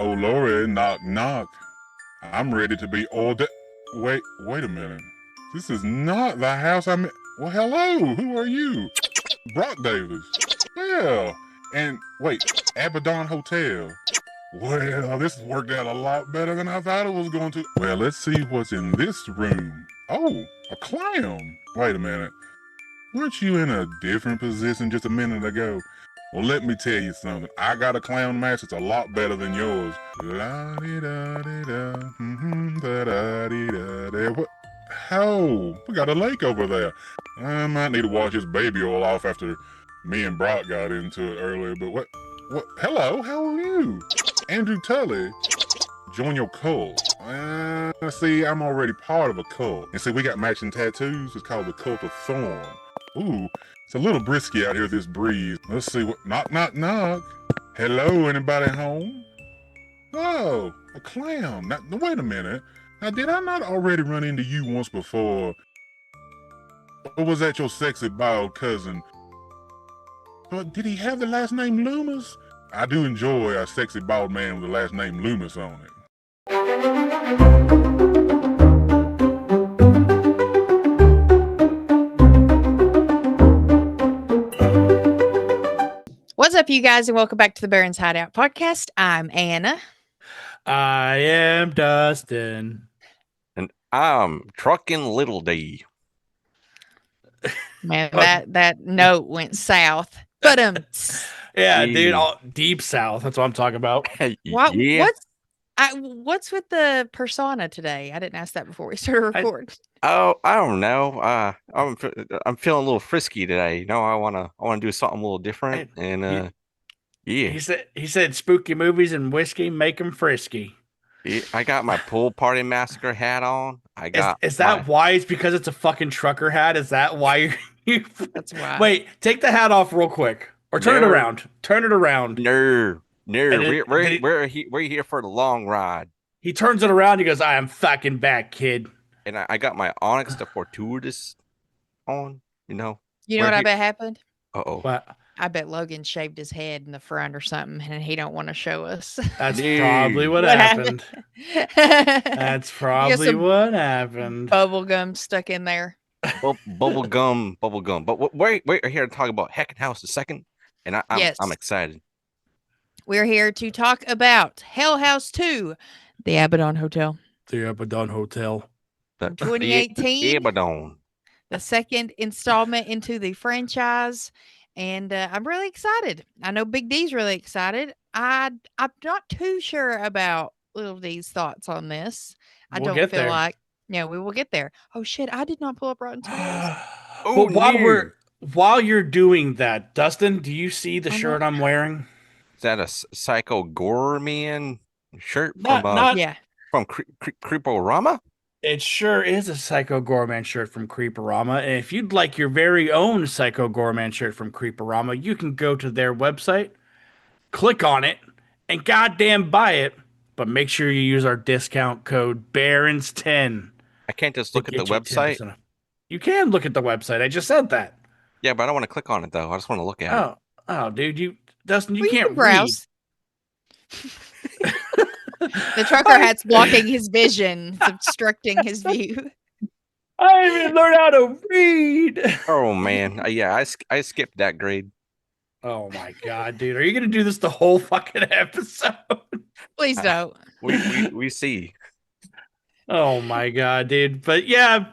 Oh, Lori, knock, knock. I'm ready to be ordered. Wait a minute. This is not the house I'm in. Well, hello. Who are you? Brock Davis. Well, and wait, Abaddon Hotel. Well, this has worked out a lot better than I thought it was going to. Well, let's see what's in this room. Oh, a clown. Wait a minute. Weren't you in a different position just a minute ago? Well, let me tell you something. I got a clown mask. It's a lot better than yours. La-di-da-di-da, da-da-di-da-da. What? Oh, we got a lake over there. I might need to wash this baby oil off after me and Brock got into it earlier, but what? Hello, how are you? Andrew Tully, join your cult. See, I'm already part of a cult. And see, we got matching tattoos. It's called the Cult of Thorn. Ooh, it's a little brisky out here, this breeze. Let's see what... Knock, knock, knock. Hello, anybody home? Whoa, a clown. Now, wait a minute. Now, did I not already run into you once before? Or was that your sexy bald cousin? But did he have the last name Loomis? I do enjoy a sexy bald man with the last name Loomis on it. What's up, you guys, and welcome back to the Baron's Hideout podcast. I'm Anna. I am Dustin. And I'm Truckin' Little D. Man, that note went south. But yeah, dude, all deep south. That's what I'm talking about. Yeah. What's with the persona today? I didn't ask that before we started recording. I don't know. I'm feeling a little frisky today. You know, I wanna do something a little different. And yeah. He said spooky movies and whiskey make him frisky. Yeah, I got my pool party massacre hat on. Is that why? It's because it's a fucking trucker hat. Is that why you? That's why. Wait, take the hat off real quick, or turn it around. Turn it around. No. We're here for the long ride. He turns it around. He goes, "I am fucking back, kid." And I got my Onyx the Fortuitous on. You know. You know what I bet happened? What? I bet Logan shaved his head in the front or something, and he don't want to show us. That's probably what happened. That's probably what happened. Bubble gum stuck in there. Bubble gum. But we're here to talk about Heckin' House a second, and I'm excited. We're here to talk about Hell House 2, the Abaddon Hotel. The Abaddon Hotel. 2018. Abaddon. The second installment into the franchise. And I'm really excited. I know Big D's really excited. I'm not too sure about Little D's thoughts on this. I don't feel like... Yeah, we will get there. Oh, shit. I did not pull up Rotten Tomatoes. But while you're doing that, Dustin, do you see the shirt I'm wearing? Is that a Psycho Gore Man shirt from Creeporama? It sure is a Psycho Goreman shirt from Creeporama. And if you'd like your very own Psycho Goreman shirt from Creeporama, you can go to their website, click on it, and goddamn buy it. But make sure you use our discount code BARONS10. I can't just look at the website. You can look at the website. I just said that. Yeah, but I don't want to click on it, though. I just want to look at it. Oh, dude, Dustin, you can can't browse. The trucker hat's blocking his vision. It's obstructing his view. I didn't even learn how to read. Oh, man. Yeah, I skipped that grade. Oh, my God, dude. Are you going to do this the whole fucking episode? Please don't. We see. Oh, my God, dude. But, yeah,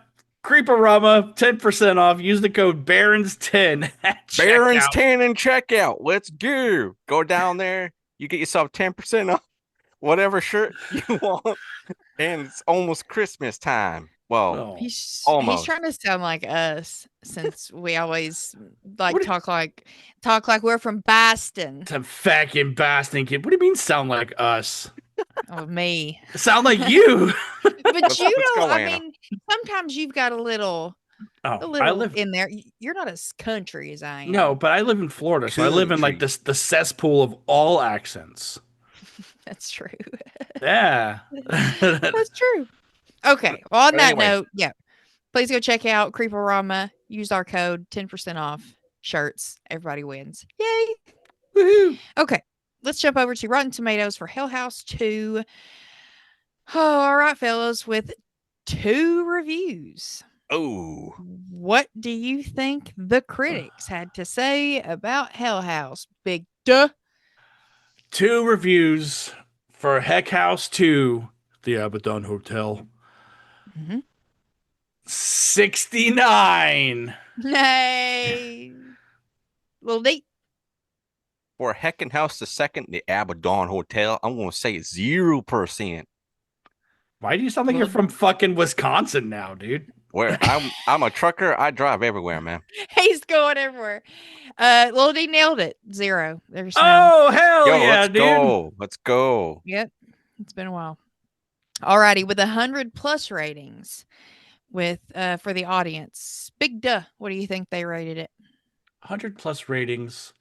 Creeporama, 10% off. Use the code BARONS10 at checkout. BARONS10 in checkout. Let's go. Go down there. You get yourself 10% off whatever shirt you want. And it's almost Christmas time. Well, he's almost. He's trying to sound like us, since we always talk like we're from Boston. Some fucking Boston kid. What do you mean sound like us? Oh, me. Sound like you. But you know, I mean, sometimes you've got a little I live in there. You're not as country as I am. No, but I live in Florida, so I live in like the cesspool of all accents. That's true. Yeah. That's true. Okay. Well, on that note, yeah. Please go check out Creeporama. Use our code, 10% off shirts. Everybody wins. Yay. Woohoo. Okay. let's jump over to Rotten Tomatoes for Hell House 2. Oh, all right, fellas, with 2 reviews. Oh, What do you think the critics had to say about Hell House? Big duh. 2 reviews for Heck House 2, the Abaddon Hotel. Mm-hmm. 69. Hey. Little deep. for Heckin' House the Second, the Abaddon Hotel, I'm gonna say 0%. Why do you sound like you're from fucking Wisconsin now, dude? Where I'm a trucker. I drive everywhere, man. He's going everywhere. Little D nailed it. 0. There's no. Oh, hell Yo, yeah, let's dude. go. Let's go. Yep. It's been a while. Alrighty, with 100+ ratings with for the audience. Big duh. What do you think they rated it? 100+ ratings.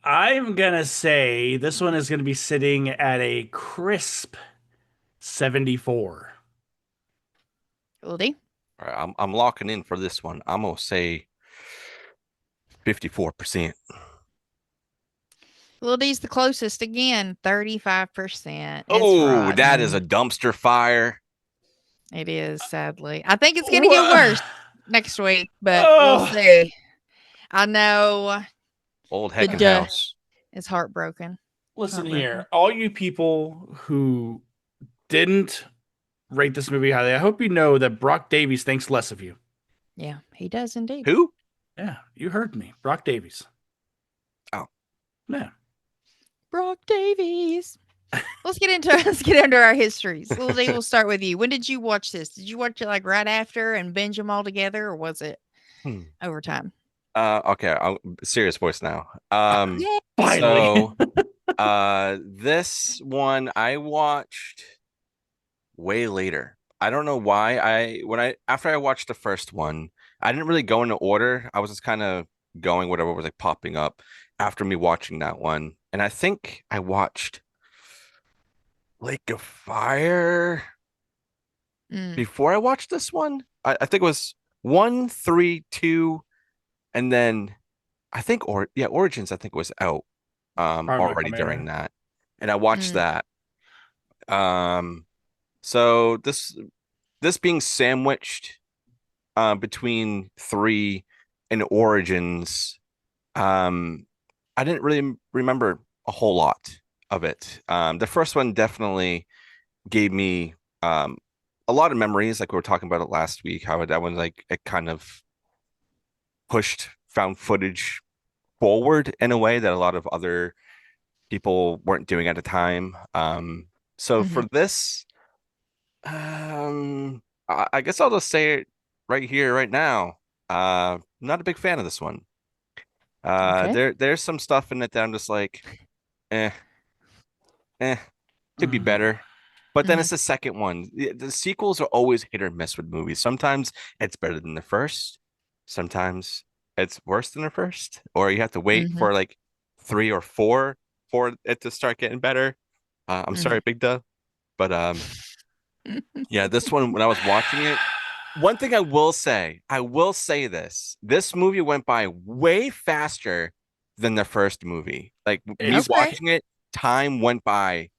I'm gonna say this one is gonna be sitting at a crisp 74. Little D. All right, I'm locking in for this one. I'm gonna say 54%. Little D's the closest again, 35%. Oh, that rotten. is a dumpster fire. It is, sadly. I think it's going to get worse next week, but we'll Oh. see. I know Old The Heckin' duh. House. it's heartbroken. Listen Heartbroken. here, all you people who didn't rate this movie highly, I hope you know that Brock Davies thinks less of you. Yeah, he does indeed. Who? Yeah, you heard me. Brock Davies. Oh. Yeah. Brock Davies. Let's get into our histories. Little D, we'll start with you. When did you watch this? Did you watch it like right after and binge them all together, or was it over time? Okay, serious voice now. Yeah. Finally. So this one I watched way later. I don't know why. After I watched the first one, I didn't really go into order. I was just kind of going whatever was like popping up after me watching that one. And I think I watched Lake of Fire before I watched this one. I think it was 1, 3, 2, and then I think Origins I think was out already during that. And I watched that. So this being sandwiched between 3 and Origins, I didn't really remember a whole lot of it. The first one definitely gave me a lot of memories, like we were talking about it last week, how that one like it kind of pushed found footage forward in a way that a lot of other people weren't doing at the time. So for this, I guess I'll just say it right here, right now. Not a big fan of this one. There's some stuff in it that I'm just like, could be better. But then it's the second one. The sequels are always hit or miss with movies. Sometimes it's better than the first. Sometimes it's worse than the first. Or you have to wait for like 3 or 4 for it to start getting better. I'm sorry, Big Duh. But yeah, this one, when I was watching it, one thing I will say this movie went by way faster than the first movie. Like me watching it, time went by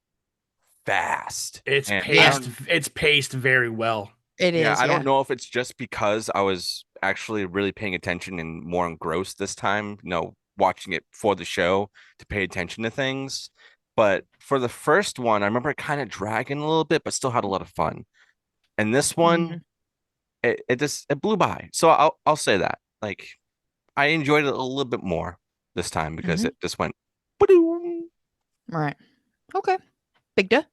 fast. It's paced very well. It is. I don't know if it's just because I was actually really paying attention and more engrossed this time, watching it for the show to pay attention to things. But for the first one, I remember it kind of dragging a little bit, but still had a lot of fun. And this one, it blew by. So I'll say that. Like, I enjoyed it a little bit more this time because it just went. Right. Okay. Big Duh.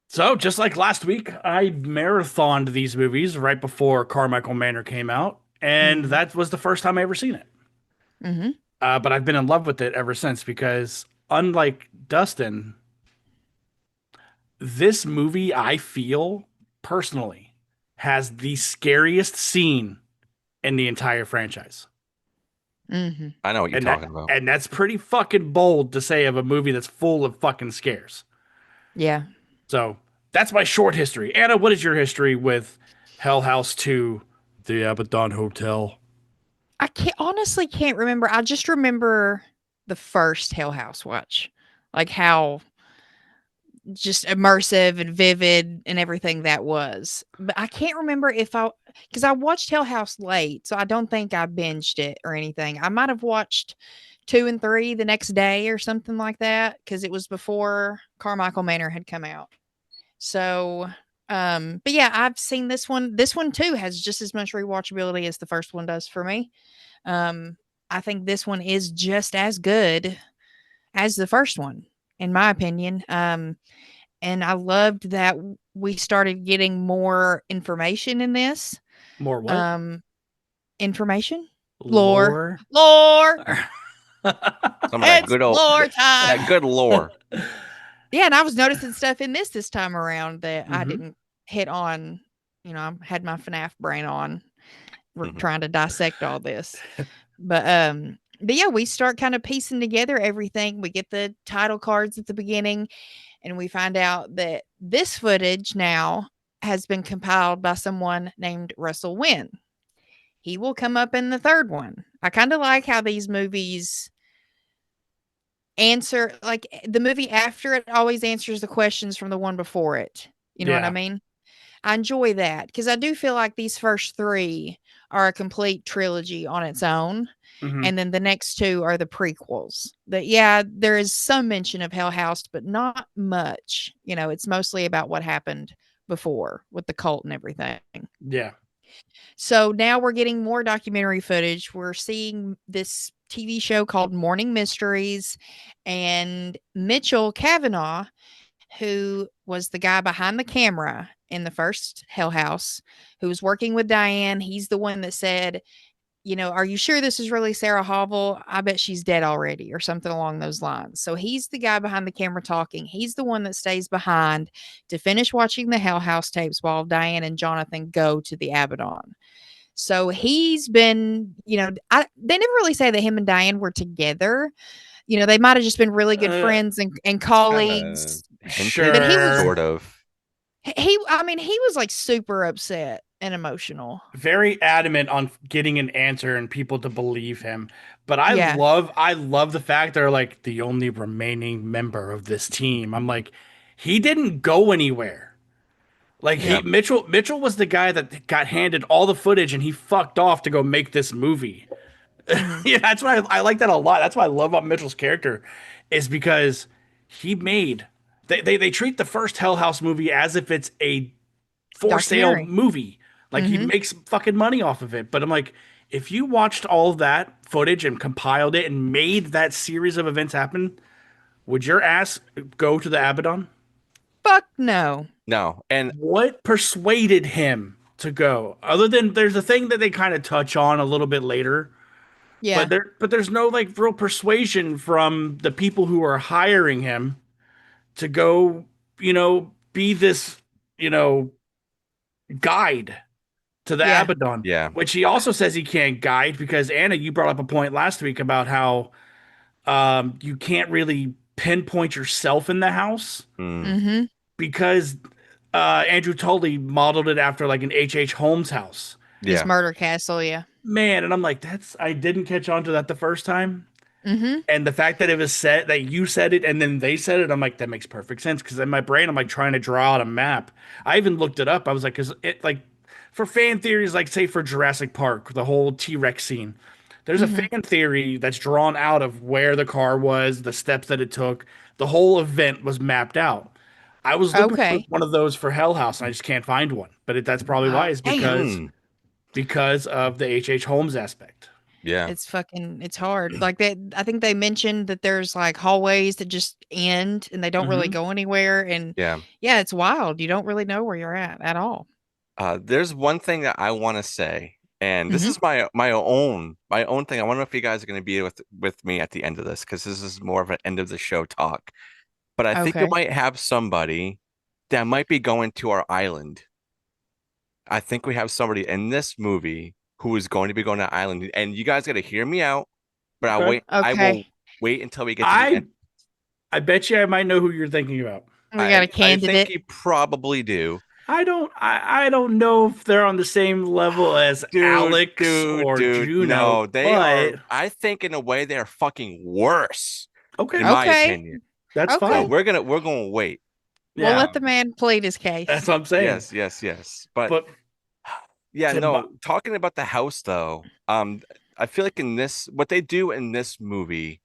So just like last week, I marathoned these movies right before Carmichael Manor came out, and that was the first time I ever seen it. But I've been in love with it ever since because, unlike Dustin, this movie, I feel personally, has the scariest scene in the entire franchise. I know what you're talking about. And that's pretty fucking bold to say of a movie that's full of fucking scares. Yeah. So that's my short history. Anna, what is your history with Hell House 2, the Abaddon Hotel? I honestly can't remember. I just remember the first Hell House watch, like how just immersive and vivid and everything that was. But I can't remember because I watched Hell House late, so I don't think I binged it or anything. I might have watched 2 and 3 the next day or something like that because it was before Carmichael Manor had come out. So, but yeah, I've seen this one. This one too has just as much rewatchability as the first one does for me. I think this one is just as good as the first one, in my opinion. And I loved that we started getting more information in this. More what? Information? Lore. Lore. Some of that It's good old lore time. that good lore. Yeah, and I was noticing stuff in this time around that I Mhm. didn't hit on. You know, I had my FNAF brain on, Mhm. trying to dissect all this. But yeah, we start kind of piecing together everything. We get the title cards at the beginning, and we find out that this footage now has been compiled by someone named Russell Wynn. He will come up in the third one. I kind of like how these movies answer, like the movie after it always answers the questions from the one before it. You know what I Yeah. mean? I enjoy that because I do feel like these first 3 are a complete trilogy on its own. Mhm. And then the next 2 are the prequels. That, yeah, there is some mention of Hell House, but not much. You know, it's mostly about what happened before with the cult and everything. Yeah. So now we're getting more documentary footage. We're seeing this TV show called Morning Mysteries, and Mitchell Cavanaugh, who was the guy behind the camera in the first Hell House, who was working with Diane. He's the one that said, you know, are you sure this is really Sarah Hovel? I bet she's dead already, or something along those lines. So he's the guy behind the camera talking. He's the one that stays behind to finish watching the Hell House tapes while Diane and Jonathan go to the Abaddon. So he's been, you know, they never really say that him and Diane were together. You know, they might have just been really good friends and colleagues. Hinted, But he was Sure. sort of. I mean, he was like super upset and emotional. Very adamant on getting an answer and people to believe him. But Yeah. I love the fact they're like the only remaining member of this team. I'm like, he didn't go anywhere. Like Yeah. Mitchell was the guy that got handed all the footage and he fucked off to go make this movie. Mhm. Yeah, that's why I like that a lot. That's why I love about Mitchell's character, is because he made they treat the first Hell House movie as if it's a for sale Documentary. movie. Like he Mhm. makes fucking money off of it. But I'm like, if you watched all of that footage and compiled it and made that series of events happen, would your ass go to the Abaddon? Fuck no. No. And What persuaded him to go? Other than there's a thing that they kind of touch on a little bit later, Yeah. but there's no like real persuasion from the people who are hiring him to go, be this, guide to the Yeah. Abaddon. yeah. Which he also says he can't guide because Anna, you brought up a point last week about how you can't really pinpoint yourself in the house Mm. Mhm. because Andrew Tully modeled it after like an H.H. Holmes house. His Yeah. murder castle, yeah. Man, and I'm like, I didn't catch on to that the first time. Mhm. And the fact that it was said that you said it and then they said it, I'm like, that makes perfect sense. Because in my brain, I'm like trying to draw out a map. I even looked it up. I was like, because it like for fan theories, like say for Jurassic Park, the whole T-Rex scene, there's a Mhm. fan theory that's drawn out of where the car was, the steps that it took, the whole event was mapped out. I was looking for Okay. one of those for Hell House, and I just can't find one. But that's probably why is Damn. because of the H.H. Holmes aspect. Yeah. It's hard. Like that, I think they mentioned that there's like hallways that just end and they don't really Mhm. go anywhere. And Yeah. yeah, it's wild. You don't really know where you're at all. There's one thing that I want to say, and this Mhm. is my own thing. I wonder if you guys are going to be with me at the end of this because this is more of an end of the show talk. But I think we Okay. might have somebody that might be going to our island. I think we have somebody in this movie who is going to be going to island, and you guys got to hear me out. But I'll Okay. wait. I will Okay. wait until we get to the end. I bet you I might know who you're thinking about. We got a I think candidate. you probably do. I don't know if they're on the same level as Alex or Dude, no, Juno, they but are. I think in a way they are fucking worse, okay, in my Okay. opinion. that's Okay. But fine. we're gonna wait. We'll Yeah, let the man plead his that's case. what I'm saying. Yes. But But yeah, to bu- no. Talking about the house though, I feel like in this, what they do in this movie,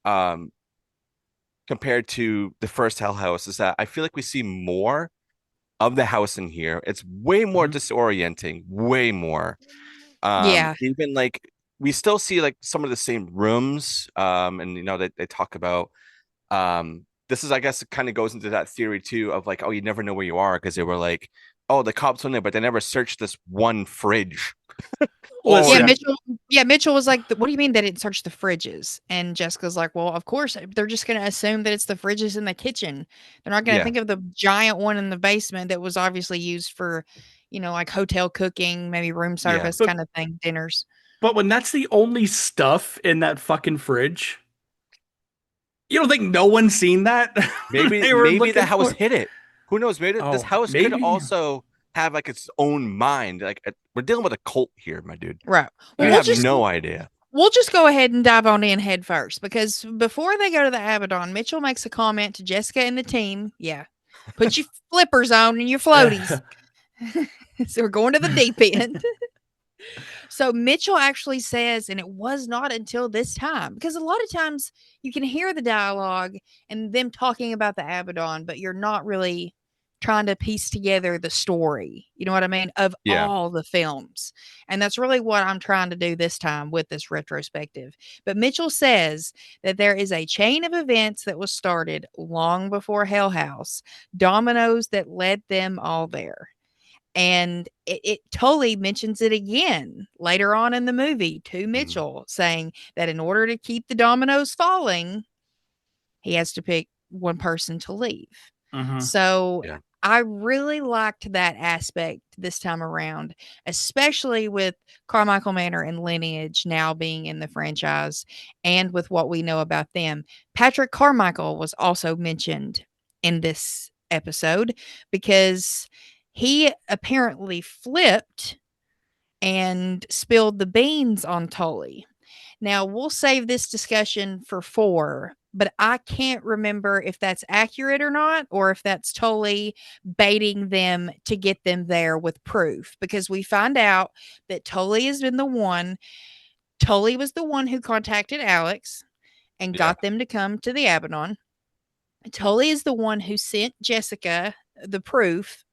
um, compared to the first Hell House, is that I feel like we see more of the house in here. It's way more Mhm. disorienting, way more. Yeah. Even like we still see like some of the same rooms. And they talk about this is, I guess, it kind of goes into that theory too of like, oh, you never know where you are, because they were like, oh, the cops went there, but they never searched this one fridge. Oh, Yeah, Listen, Mitchell. Yeah, Mitchell was like, "What do you mean they didn't search the fridges?" And Jessica's like, "Well, of course they're just going to assume that it's the fridges in the kitchen. They're not going to yeah, think of the giant one in the basement that was obviously used for, like hotel cooking, maybe room yeah. service but kind of thing, dinners." but when that's the only stuff in that fucking fridge, you don't think no one's seen that? Maybe They were maybe the looking house for. hit it. Who knows? Maybe this Oh, house could maybe. also have like its own mind. Like we're dealing with a cult here, my dude. Right. Well, You Yeah. have no idea. we'll just go ahead and dive on in head first because before they go to the Abaddon, Mitchell makes a comment to Jessica and the team. Yeah, put your flippers on and your floaties. So we're going to the deep end. So Mitchell actually says, and it was not until this time, because a lot of times you can hear the dialogue and them talking about the Abaddon, but you're not really trying to piece together the story. You know what I mean? Of Yeah. all the films. And that's really what I'm trying to do this time with this retrospective. But Mitchell says that there is a chain of events that was started long before Hell House, dominoes that led them all there. And it totally mentions it again later on in the movie to Mhm. Mitchell, saying that in order to keep the dominoes falling, he has to pick one person to leave. Mhm. So Yeah. I really liked that aspect this time around, especially with Carmichael Manor and Lineage now being in the franchise and with what we know about them. Patrick Carmichael was also mentioned in this episode because he apparently flipped and spilled the beans on Tully. Now, we'll save this discussion for 4, but I can't remember if that's accurate or not, or if that's totally baiting them to get them there with proof, because we find out that Tully has been the one. Tully was the one who contacted Alex and Yeah. got them to come to the Abaddon. Tully is the one who sent Jessica the proof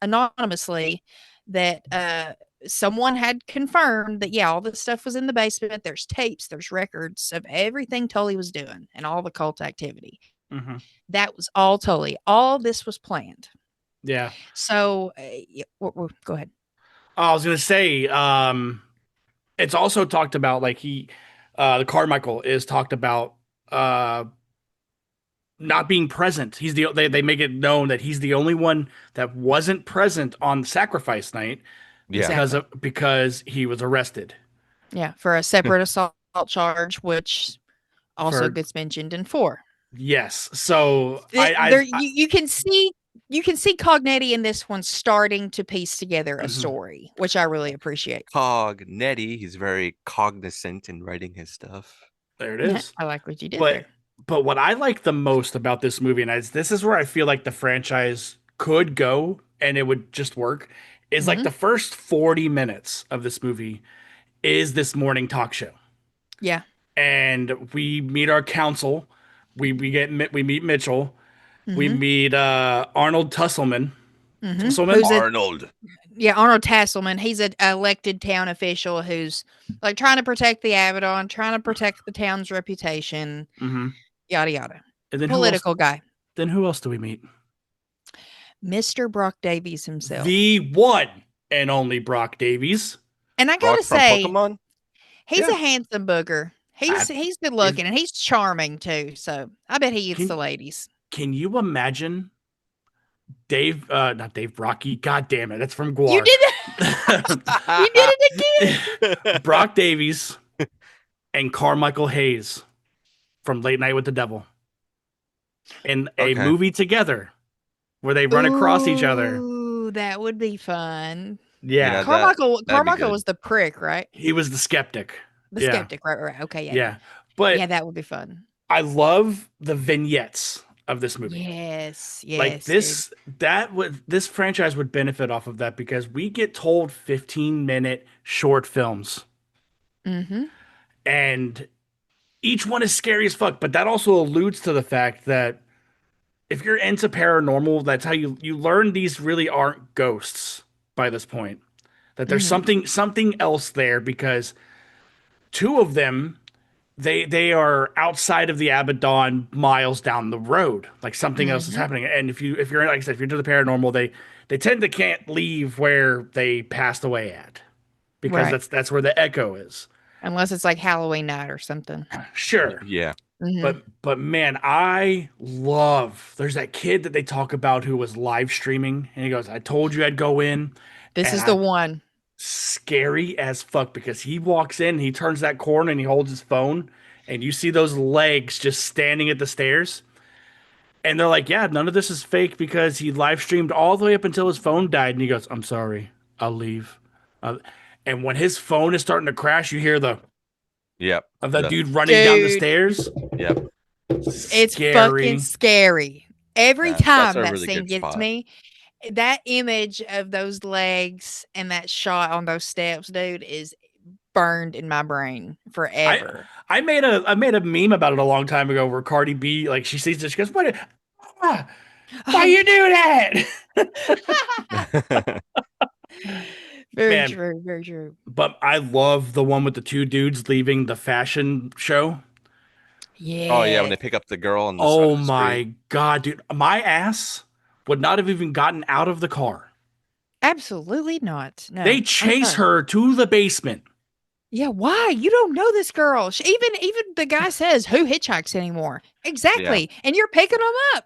anonymously that someone had confirmed that, yeah, all this stuff was in the basement. There's tapes, there's records of everything Tully was doing and all the cult activity. Mhm. That was all Tully. All this was planned. Yeah. So, go ahead. I was gonna say, it's also talked about like the Carmichael is talked about uh not being present. They make it known that he's the only one that wasn't present on Yeah. sacrifice night Exactly. because he was arrested Yeah, for a separate assault charge, which also for gets mentioned in 4. yes. So There you can see Cognetti in this one starting to piece together a mhm. story, which I really appreciate. Nettie, he's very cognizant in writing his stuff. There it is. I like what you did But there. but what I like the most about this movie, and this is where I feel like the franchise could go and it would just work, is like Mhm. the first 40 minutes of this movie is this morning talk show. Yeah. And we meet our council. We meet Mitchell. We Mhm. meet Arnold Mhm. Tusselman. Who's a Arnold. Yeah, Arnold Tasselman. He's an elected town official who's like trying to protect the Abaddon, trying to protect the town's reputation, Mm-hmm. yada yada. And then who else? Political guy. Then who else do we meet? Mr. Brock Davies himself. The one and only Brock Davies. And I Brock gotta from say, Pokemon? he's Yeah. a handsome booger. I, He's good is, looking and he's charming too. So I bet he gets the can ladies. can you imagine not Dave Brocky? God damn it, that's from You Guar. did that. You did it again. Brock Davies and Carmichael Hayes from Late Night with the Devil in a Okay. movie together where they run across each other. Ooh, that would be fun. Yeah, Yeah, Carmichael that'd be Carmichael good. was the prick, right? he was the skeptic. The Yeah. skeptic, right? Okay, yeah. Yeah, but Yeah, that would be fun. I love the vignettes of this movie. Yes, Like yes, dude. this franchise would benefit off of that because we get told 15-minute short films, Mm-hmm. and each one is scary as fuck. But that also alludes to the fact that if you're into paranormal, that's how you learn these really aren't ghosts by this point. That there's Mm-hmm. something else there because two of them they are outside of the Abaddon miles down the road. Like something else is Mm-hmm. happening. And if you're like I said, if you're into the paranormal, they tend to can't leave where they passed away at. Because Right. that's where the echo is. Unless it's like Halloween night or something. Sure. Yeah. Mm-hmm. But man, I love there's that kid that they talk about who was live streaming and he goes, I told you I'd go in. This And is the one. scary as fuck because he walks in, he turns that corner and he holds his phone, and you see those legs just standing at the stairs. And they're like, yeah, none of this is fake because he live streamed all the way up until his phone died. And he goes, I'm sorry, I'll leave. And when his phone is starting to crash, you hear the Yep. of that dude running down the Dude. stairs. Yep. It's Scary. fucking scary. Every That's time a that really scene good gets spot. me, that image of those legs and that shot on those steps, dude, is burned in my brain forever. I made a meme about it a long time ago where Cardi B, like, she sees this, she goes, what? Why you do that? Very Man. true, very true. But I love the one with the two dudes leaving the fashion show. Yeah. Oh yeah, when they pick up the girl on the side Oh of the street. my God, dude. My ass would not have even gotten out of the car. Absolutely not. No. They I'm chase sorry. her to the basement. Yeah, why? You don't know this girl. Even the guy says, who hitchhikes anymore? Exactly. And you're picking them up.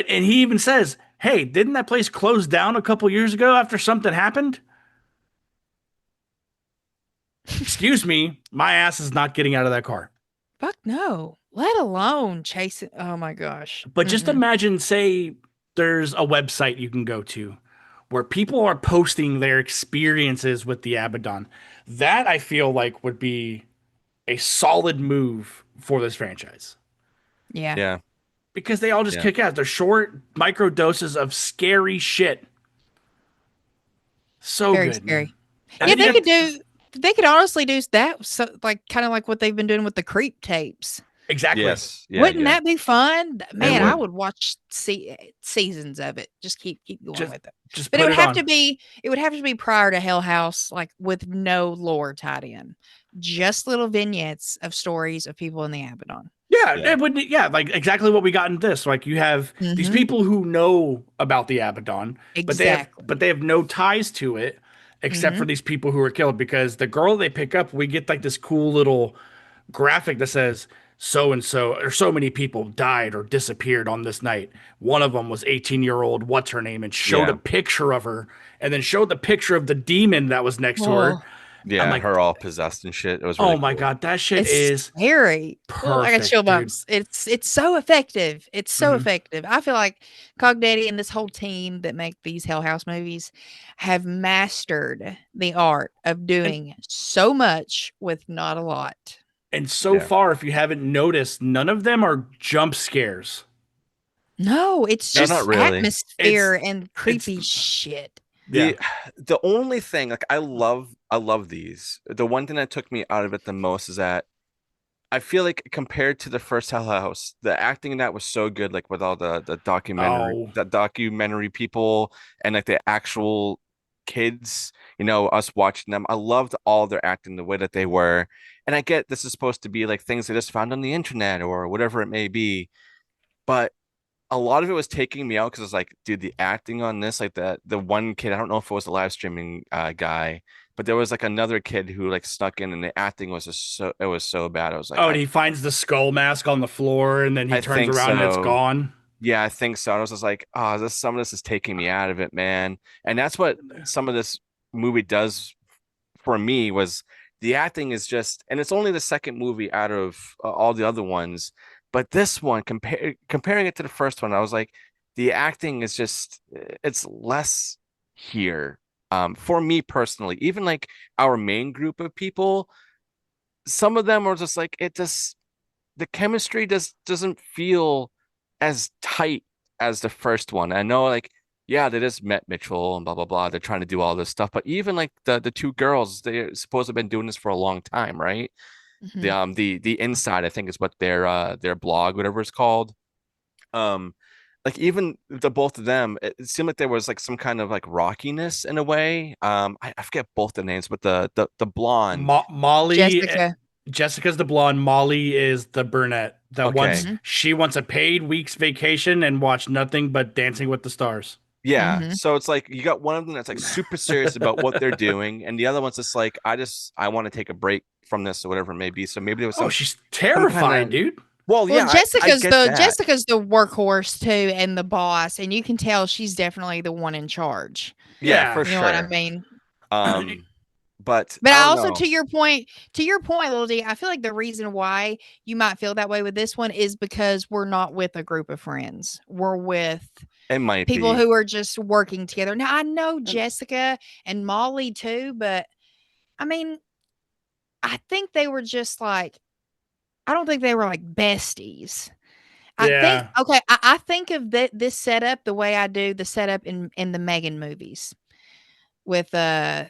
And he even says, hey, didn't that place close down a couple years ago after something happened? Excuse me, my ass is not getting out of that car. Fuck no. Let alone chasing. Oh my gosh. But just imagine, say, there's a website you can go to where people are posting their experiences with the Abaddon. That I feel like would be a solid move for this franchise. Yeah. Yeah. Because they all just kick ass. They're short micro doses of scary shit. So Very good. scary. Man. Yeah, they could honestly do that. So, like, kind of like what they've been doing with the creep tapes. Exactly. Yes. Yeah, Wouldn't that be fun? Man, I would. would watch seasons of it. Just keep going with it. Just But put it would it have on. to be prior to Hell House, like with no lore tied in. Just little vignettes of stories of people in the Abaddon. Yeah, Yeah. it would. Yeah, like exactly what we got in this. Like you have these people who know about the Abaddon, Exactly. but they have no ties to it except for these people who were killed. Because the girl they pick up, we get like this cool little graphic that says so and so or so many people died or disappeared on this night. One of them was 18-year-old what's her name, and showed a picture of her, and then showed the picture of the demon that was next to her. Yeah, like, her all possessed and shit. It was really oh my cool. God, that shit It's is scary. perfect. I got chill dude. bumps. It's so effective. It's so effective. I feel like Cog Daddy and this whole team that make these Hell House movies have mastered the art of doing so much with not a lot. And so far, if you haven't noticed, none of them are jump scares. No, it's No, just not really. atmosphere and creepy shit. The only thing, like, I love these. The one thing that took me out of it the most is that I feel like compared to the first Hell House, the acting in that was so good, like with all the documentary people and like the actual kids, us watching them. I loved all their acting, the way that they were. And I get this is supposed to be like things they just found on the internet or whatever it may be, but a lot of it was taking me out because it's like, dude, the acting on this, like the one kid, I don't know if it was the live streaming guy, but there was like another kid who like snuck in, and the acting was just so bad. I was like, and he finds the skull mask on the floor, and then he turns around and it's gone. Yeah, I think so. And I was just like, oh, some of this is taking me out of it, man. And that's what some of this movie does for me, was the acting is just, and it's only the second movie out of all the other ones. But this one, comparing it to the first one, I was like, the acting is just, it's less here. For me personally, even like our main group of people, some of them are just like the chemistry doesn't feel as tight as the first one. I know, like, yeah, they just met Mitchell and blah blah blah. They're trying to do all this stuff, but even like the two girls, they supposed to have been doing this for a long time, right? Mhm. The inside, I think, is what their blog, whatever it's called. Um, like even the both of them, it seemed like there was like some kind of like rockiness in a way. I forget both the names, but the blonde. Molly, Jessica. Jessica's the blonde. Molly is the brunette that Okay. wants she wants a paid week's vacation and watch nothing but Dancing with the Stars. Yeah, Mhm. so it's like you got one of them that's like super serious about what they're doing, and the other one's just like, I want to take a break from this or whatever it may be. So maybe there was Oh, she's some kind terrified, of, dude. well, Well, yeah, I get that. Jessica's the workhorse too, and the boss, and you can tell she's definitely the one in charge. Yeah, Yeah. for You know what I sure. mean? Um, but But I I don't also, know. to your point, Lil D, I feel like the reason why you might feel that way with this one is because we're not with a group of friends. We're with It might people be. who are just working together. Now I know And Jessica and Molly too, but I mean, I think they were just like, I don't think they were like besties. I think Yeah. okay, I think of this setup the way I do the setup in the Megan movies with the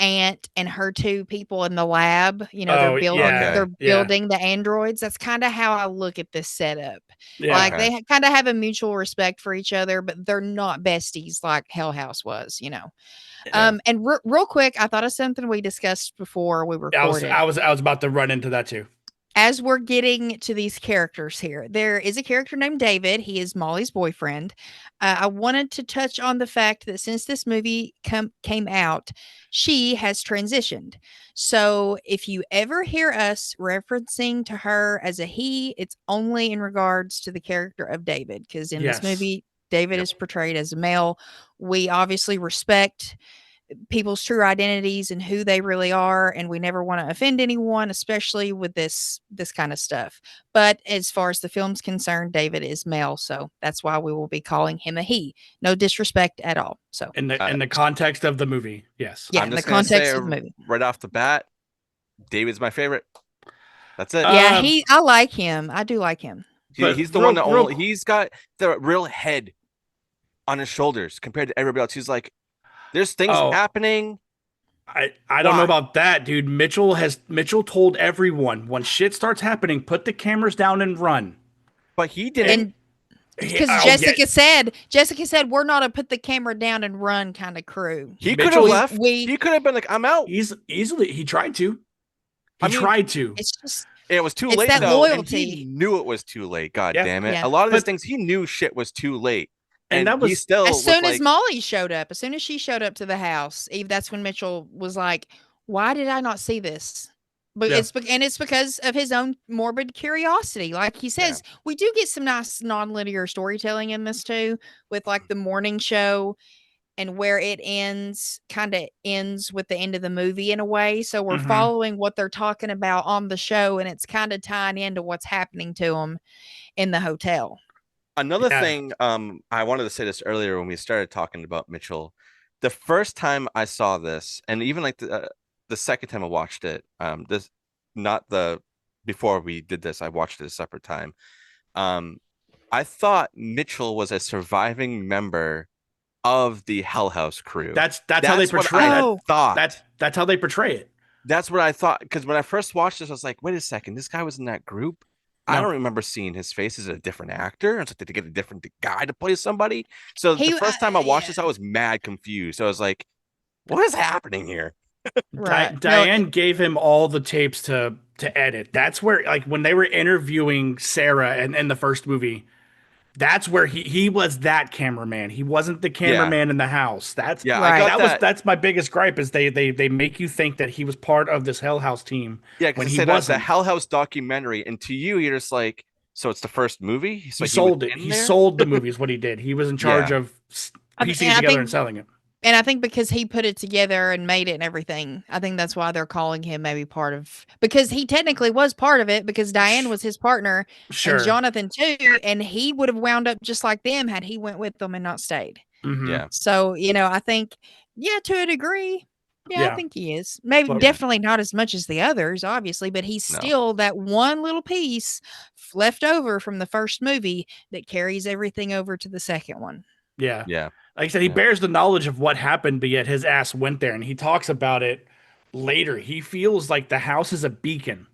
aunt and her two people in the lab. You know, Oh, Okay. they're yeah. Yeah. building the androids. That's kind of how I look at this setup. Like Yeah. Okay. they kind of have a mutual respect for each other, but they're not besties like Hell House was. You know. Yeah. And real quick, I thought of something we discussed before we I was recorded. I was I was about to run into that too. As we're getting to these characters here, there is a character named David. He is Molly's boyfriend. I wanted to touch on the fact that since this movie came out, she has transitioned. So if you ever hear us referencing to her as a he, it's only in regards to the character of David, because in this Yes. movie, David Yep. is portrayed as a male. We obviously respect people's true identities and who they really are, and we never want to offend anyone, especially with this kind of stuff. But as far as the film's concerned, David is male, so that's why we will be calling him a he. No disrespect at all. So In the Uh, in the context of the movie, yes. yeah, I'm in the just gonna say context of the movie. right off the bat, David's my favorite. That's it. Yeah, Um, I like him. I do like him. but He's the one real that real only he's got the real head on his shoulders compared to everybody else. He's like, there's things oh, happening. I don't know Why? about that, dude. Mitchell told everyone when shit starts happening, put the cameras down and run. But he didn't. And And because yeah, Jessica said we're not a put the camera down and run kind of crew. He could have Mitchell's left. He could have been like, I'm out. he's easily he tried to. I He mean, tried to. It's just It was too It's late that though, and loyalty. he knew it was too late. God Yeah. damn it! Yeah. A lot of these But- things he knew shit was too late, And that he was still as was soon as like, Molly showed up, as soon as she showed up to the house, Eve, that's when Mitchell was like, "Why did I not see this?" But Yeah. it's because of his own morbid curiosity. Like he Yeah. says, we do get some nice non-linear storytelling in this too, with like the morning show and where it ends, kind of ends with the end of the movie in a way. So we're Mhm. following what they're talking about on the show, and it's kind of tying into what's happening to them in the hotel. another Yeah. thing. I wanted to say this earlier when we started talking about Mitchell. The first time I saw this, and even like the second time I watched it, this not the before we did this, I watched it a separate time. I thought Mitchell was a surviving member of the Hell House crew. That's how they That's what portray I it. Oh. thought. That's how they portray it. That's what I thought. Because when I first watched this, I was like, wait a second, this guy was in that group. I No. don't remember seeing his face as a different actor. It's like, did they get a different guy to play somebody? So He- the first time I watched yeah. this, I was mad confused. So I was like, what is happening here? Right. No, Diane gave him all the tapes to edit. That's where, like, when they were interviewing Sarah in the first movie, that's where he was that cameraman. He wasn't the cameraman in the house. That's Yeah, Right. I got that. that's my biggest gripe is they make you think that he was part of this Hell House team Yeah, when because he said that's the wasn't. Hell House documentary, and to you, you're just like, so it's the first movie. He So sold was it. in He there? sold the movie is what he did. He was in charge Yeah. of I thi- piecing and it I together think- and selling it. And I think because he put it together and made it and everything, I think that's why they're calling him maybe part of, because he technically was part of it, because Diane was his partner Sure. and Jonathan too, and he would have wound up just like them had he went with them and not stayed. Mhm. Yeah. So, I think, yeah, to a degree, yeah, I Yeah. think he is. Maybe But- definitely not as much as the others, obviously, but he's No. still that one little piece left over from the first movie that carries everything over to the second one. Yeah. Yeah. Like I said, he Yeah. bears the knowledge of what happened, but yet his ass went there, and he talks about it later. He feels like the house is a beacon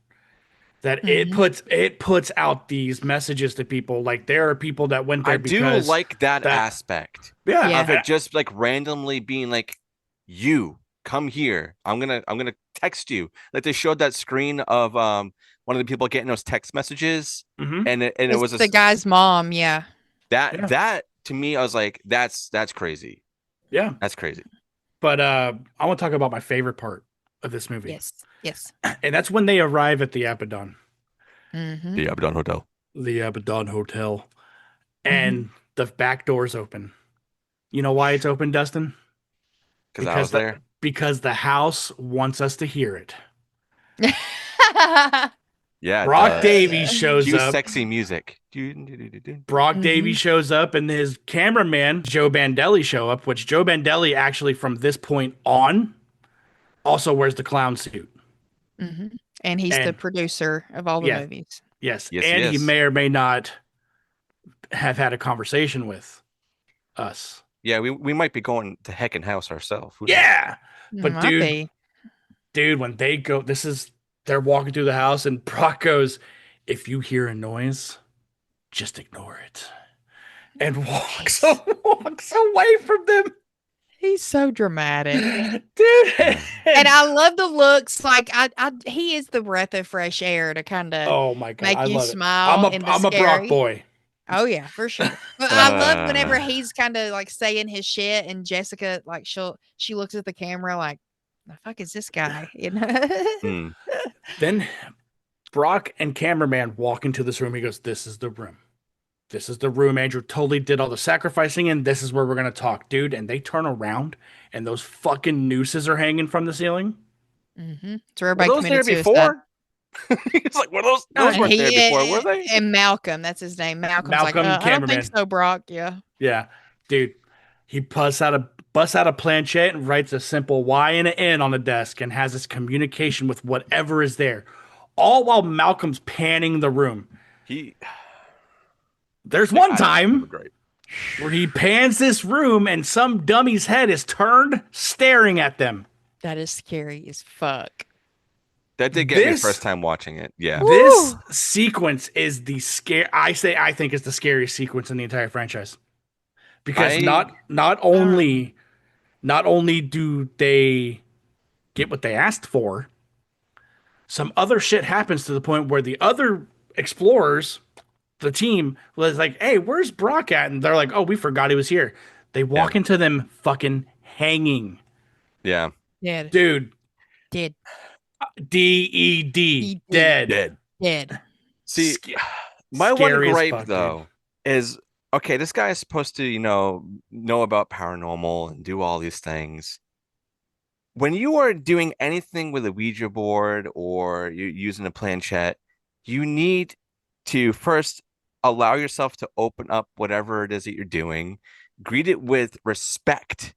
that it puts out these messages to people. Like there are people that went there I do because like that aspect yeah, of it just like randomly being like, you come here. I'm gonna text you. Like they showed that screen of one of the people getting those text messages, Mhm. and it It's was the guy's mom, yeah. that to me, I was like, that's crazy. yeah. That's crazy. But I want to talk about my favorite part of this movie, Yes. and that's when they arrive at the Abaddon, Mm-hmm. The Abaddon Hotel. the Abaddon Hotel, and the back door's open. You know why it's open, Dustin? Because I was there. Because the house wants us to hear it. Yeah. Brock Davies shows Cue up. sexy music. Brock Davies shows up, and his cameraman Joe Bandelli show up. Which Joe Bandelli actually, from this point on, also wears the clown suit. And he's the And- producer of all the Yeah. movies. Yes, Yes, and he yes. may or may not have had a conversation with us. Yeah, we might be going to Heckin' House ourselves. Who knows? Yeah, but Might be. dude, when they go, they're walking through the house, and Brock goes, "If you hear a noise, just ignore it," and walks away from them, He's so dramatic. dude. And I love the looks. Like he is the breath of fresh air to kind of oh my god, make I you love smile. it. I'm a Brock boy. Oh yeah, for sure. But I love whenever he's kind of like saying his shit, and Jessica, like she looks at the camera like, the fuck is this guy? You know? Mm. Then Brock and cameraman walk into this room. He goes, "This is the room. This is the room Andrew totally did all the sacrificing in. This is where we're gonna talk, dude." And they turn around, and those fucking nooses are hanging from the ceiling. So Were everybody those there committed suicide. before? It's like, were those And weren't there before, were they? And Malcolm, that's his name. Malcolm's Malcolm, like, I don't cameraman. think so, Brock. Yeah. Yeah, dude. He busts out a planchette and writes a simple Y and an N on the desk and has this communication with whatever is there, all while Malcolm's panning the room. There's one time Great. where he pans this room and some dummy's head is turned staring at them. That is scary as fuck. That did get me This- first time watching it. Yeah. This sequence is the I think it's the scariest sequence in the entire franchise. Because not only do they get what they asked for, some other shit happens to the point where the other explorers, the team, was like, "Hey, where's Brock at?" And they're like, "Oh, we forgot he was here." They walk into them fucking hanging. Yeah. Yeah. Dude, Dead. DED, dead. See, Sca- my one scary as gripe fuck, dude. though is okay, this guy is supposed to, know about paranormal and do all these things. When you are doing anything with a Ouija board or you're using a planchette, you need to first allow yourself to open up whatever it is that you're doing, greet it with respect.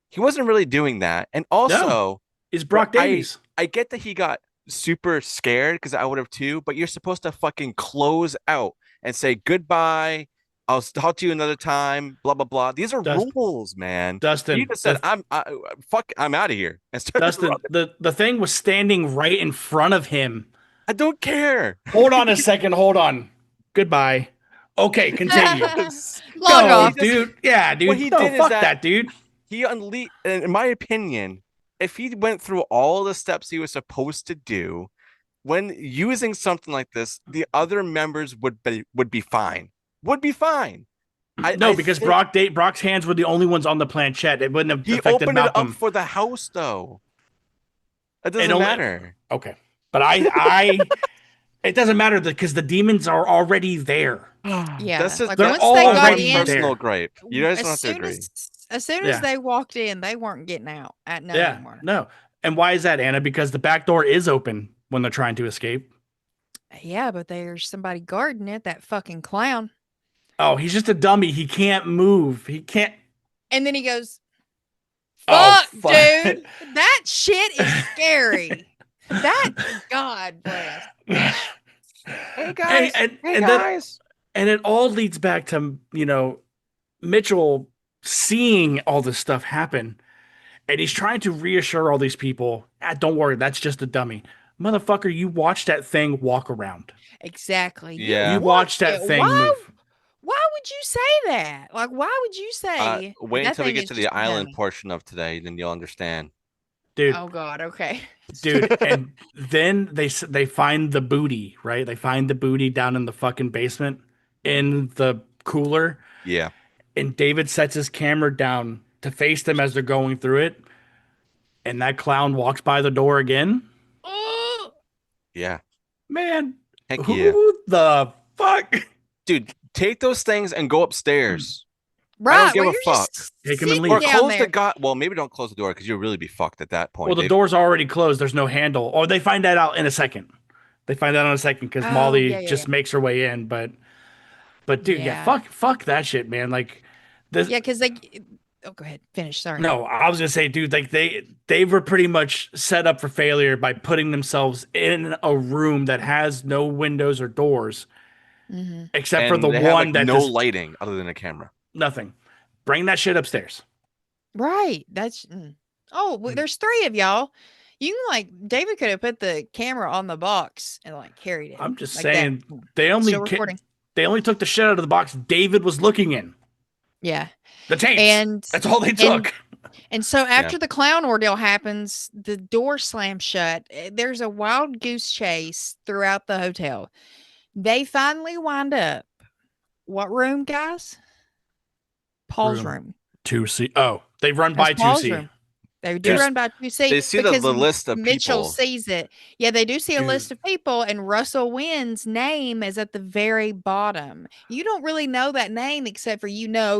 He wasn't really doing that. And also, Is Brock Davies. I get that he got super scared because I would have too, but you're supposed to fucking close out and say goodbye. I'll talk to you another time. Blah blah blah. These are rules, man. Dustin, You just said I'm out of here. And started Dustin, running. the thing was standing right in front of him. I don't care. Hold on a second. Hold on. Goodbye. Okay, continue. Log Go, off. dude. Yeah, dude. What he No, did is fuck that- that, dude. He unleashed, in my opinion, if he went through all the steps he was supposed to do, when using something like this, the other members would be fine. Would be fine. No, because think Brock's hands were the only ones on the planchette. It wouldn't have he affected opened it Malcolm. up for the house, though. It doesn't only- matter. Okay, but I it doesn't matter because the demons are already there. Yeah. That's just Like, they're once all they got already in, there. personal gripe. You guys don't have as to soon agree. as soon Yeah. as they walked in, they weren't getting out at no Yeah, anymore. no. And why is that, Anna? Because the back door is open when they're trying to escape. Yeah, but there's somebody guarding it, that fucking clown. Oh, he's just a dummy. He can't move. He can't. And then he goes, Oh, fuck, fuck. dude. That shit is scary. That, God bless. Hey guys. and Hey and then guys. and it all leads back to Mitchell seeing all this stuff happen, and he's trying to reassure all these people, don't worry, that's just a dummy. Motherfucker, you watch that thing walk around. Exactly. Yeah. You watch that it. thing move. Why would you say that? Like, why would you say Wait that until we thing get is to the just a island dummy? portion of today, then you'll understand. Dude, Oh God. Okay. and then they find the booty, right? They find the booty down in the fucking basement in the cooler, Yeah. and David sets his camera down to face them as they're going through it, and that clown walks by the door again. Oh, Yeah. Man, Heck who yeah. the fuck? Dude, take those things and go upstairs. right. give Well, a you're fuck. just Take 'em and sitting leave. Or down close there. the god. Well, maybe don't close the door because you'll really be fucked at that point. Well, the door's already closed. There's no handle. Or they find that out in a second. They find out in a second because Oh, Molly yeah, just makes her way in. But dude, Yeah. fuck that shit, man. Like this. Yeah, because they. Oh, go ahead. Finish. Sorry. No, I was gonna say, dude, like they were pretty much set up for failure by putting themselves in a room that has no windows or doors, Mm-hmm. except for And the they have one that no just lighting other than a camera. nothing. Bring that shit upstairs. Right. That's. Oh, well, there's 3 of y'all. You can David could have put the camera on the box and carried it. I'm just like that. saying they only Still recording. they only took the shit out of the box David was looking in. Yeah. The tapes. And That's all they took. And so after the clown ordeal happens, the door slams shut. There's a wild goose chase throughout the hotel. They finally wind up. What room, guys? Paul's room. 2C. Oh, they run by That's Paul's 2C. room. They do Yes. run by 2C. They see the because list of Mitchell people. sees it. Yeah, they do see a Dude. list of people, and Russell Wynn's name is at the very bottom. You don't really know that name except for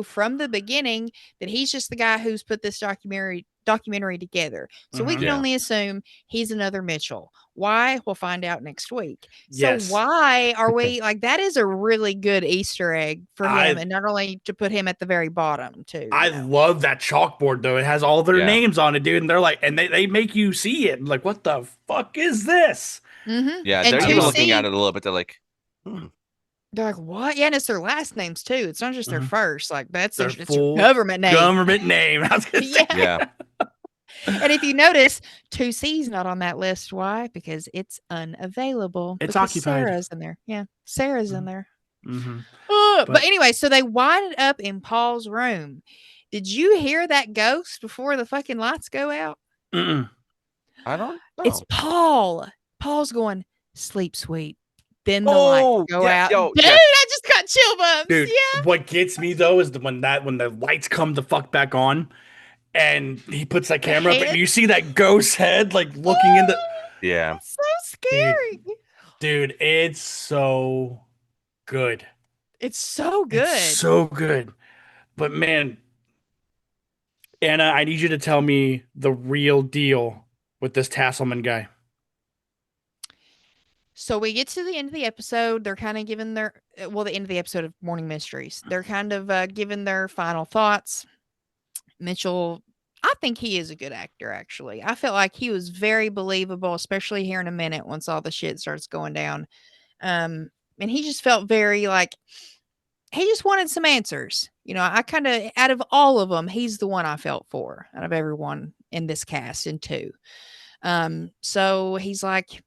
from the beginning that he's just the guy who's put this documentary together. So we Mhm. can Yeah. only assume he's another Mitchell. Why? We'll find out next week. Yes. So why are we that is a really good Easter egg for him, I- and not only to put him at the very bottom too. I love that chalkboard though. It has all their Yeah. names on it, dude. And they're like, and they make you see it. Like, what the fuck is this? Mm-hmm. Yeah, And they're even 2C looking at it a little bit. They're like, They're like, what? Yeah, and it's their last names too. It's not just their Mhm. first. Like that's Their it's your full government name. Government name. I was gonna say. Yeah. yeah. And if you notice, 2C's not on that list. Why? Because it's unavailable. It's because occupied. Sarah's in there. Yeah, Sarah's in Mhm. there. Mhm. But But- anyway, so they wind up in Paul's room. Did you hear that ghost before the fucking lights go out? Mm-mm. I don't know. It's Paul. Paul's going, sleep sweet. Then the Oh, lights go yeah, out. yo, Dude, yeah. I just got chill bumps. Dude, Yeah. what gets me though is when the lights come the fuck back on, and he puts that camera up, head? and you see that ghost head like looking into. Yeah. It's so scary. Dude, it's so good. It's so good. It's so good. But man, Anna, I need you to tell me the real deal with this Tasselman guy. So we get to the end of the episode. They're kind of giving the end of the episode of Morning Mysteries. They're kind of giving their final thoughts. Mitchell, I think he is a good actor, actually. I felt like he was very believable, especially here in a minute once all the shit starts going down. And he just felt very he just wanted some answers. I kind of, out of all of them, he's the one I felt for out of everyone in this cast in 2. So he's like,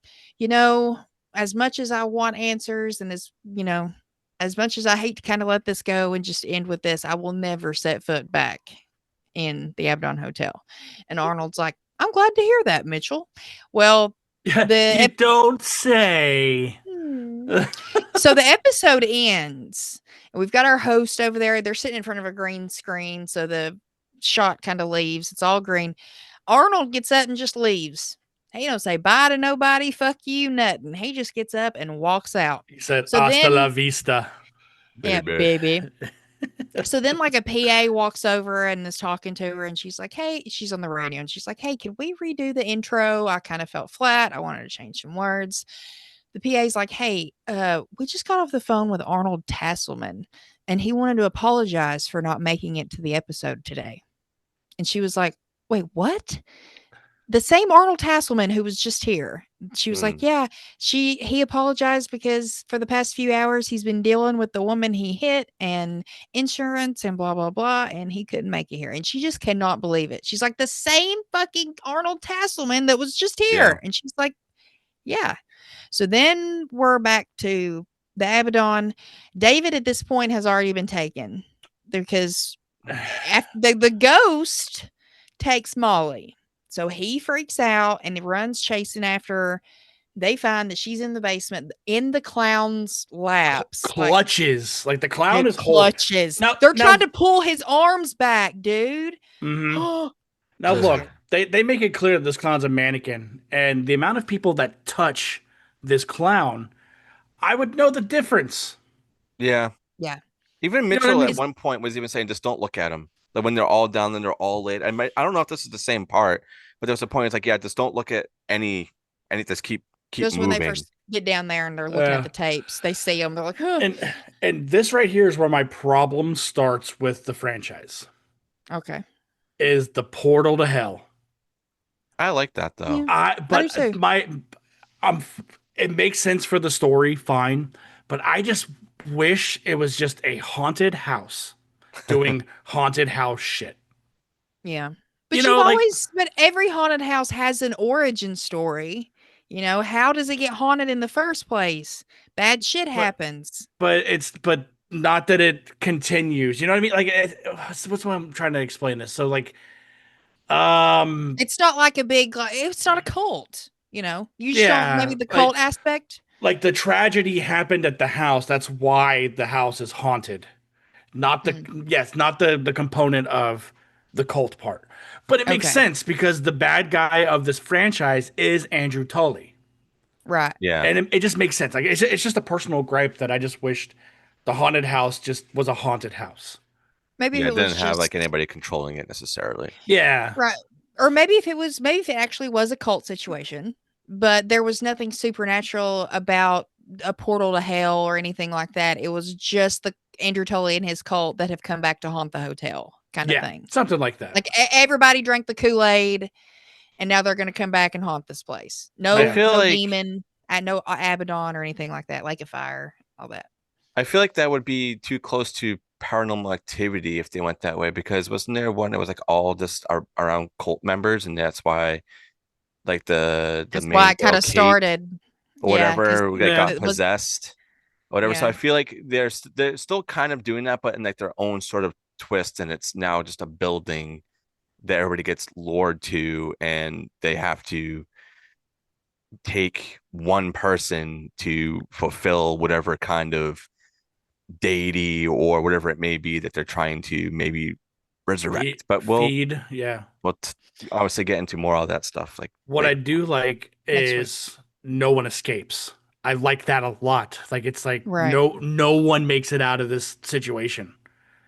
as much as I want answers and as much as I hate to kind of let this go and just end with this, I will never set foot back in the Abaddon Hotel. And Arnold's like, I'm glad to hear that, Mitchell. Well, You don't say. so the episode ends, and we've got our host over there. They're sitting in front of a green screen, so the shot kind of leaves. It's all green. Arnold gets up and just leaves. He don't say bye to nobody, fuck you, nothing. He just gets up and walks out. He said, So "Hasta then- la vista." Yeah, baby. So then a PA walks over and is talking to her, and she's like, hey, she's on the radio, and she's like, hey, can we redo the intro? I kind of felt flat. I wanted to change some words. The PA's like, hey, we just got off the phone with Arnold Tasselman. and he wanted to apologize for not making it to the episode today. And she was like, wait, what? The same Arnold Tasselman who was just here. She was like, yeah, he apologized because for the past few hours he's been dealing with the woman he hit and insurance and blah, blah, blah. And he couldn't make it here. And she just cannot believe it. She's like, the same fucking Arnold Tasselman that was just here. Yeah. And she's like, yeah. So then we're back to the Abaddon. David at this point has already been taken because the ghost takes Molly. So he freaks out and runs chasing after her. They find that she's in the basement in the clown's laps. Clutches. Like the clown The is holding. clutches. Now- They're now- trying to pull his arms back, dude. Mhm. Now look, they make it clear that this clown's a mannequin, and the amount of people that touch this clown, I would know the difference. Yeah. Yeah. Even know Mitchell what I mean? at one point was even saying, just don't look at them. Like when they're all down and they're all laid. I don't know if this is the same part, but there was a point. It's like, yeah, just don't look at any. Just keep Just moving. when they first get down there and they're looking at the tapes, they see them. They're like, huh. And this right here is where my problem starts with the franchise. Okay. Is the portal to hell. I like that though. Yeah. But do too. it makes sense for the story, fine. But I just wish it was just a haunted house doing haunted house shit. Yeah. But You you've know, like- always, but every haunted house has an origin story. You know, how does it get haunted in the first place? Bad shit happens. But not that it continues. You know what I mean? Like, what's what I'm trying to explain this? So, like, It's not like a big, it's not a cult. You know, you just Yeah, don't, maybe the like- cult aspect. like the tragedy happened at the house. That's why the house is haunted. Not the not the component of the cult part. But it makes Okay. sense because the bad guy of this franchise is Andrew Tully. Right. Yeah. And it just makes sense. Like it's just a personal gripe that I just wished the haunted house just was a haunted house. Maybe Yeah, if it it was didn't have just, like anybody controlling it necessarily. Yeah. right. Or maybe if it actually was a cult situation, but there was nothing supernatural about a portal to hell or anything like that. It was just the Andrew Tully and his cult that have come back to haunt the hotel kind of thing. Something like that. Like everybody drank the Kool-Aid and now they're going to come back and haunt this place. No, I feel no like- demon, no Abaddon or anything like that. Lake of Fire, all that. I feel like that would be too close to Paranormal Activity if they went that way, because wasn't there one that was like all just around cult members, and that's why like the That's main why it kind girl, of Kate, started. or Yeah, 'cause whatever that got it was- possessed or whatever. So Yeah. I feel like they're still kind of doing that, but in like their own sort of twist, and it's now just a building that everybody gets lured to, and they have to take one person to fulfill whatever kind of deity or whatever it may be that they're trying to maybe resurrect. But we'll obviously get into more of that stuff. Like What I do like Next week. is no one escapes. I like that a lot. Like it's like Right. no one makes it out of this situation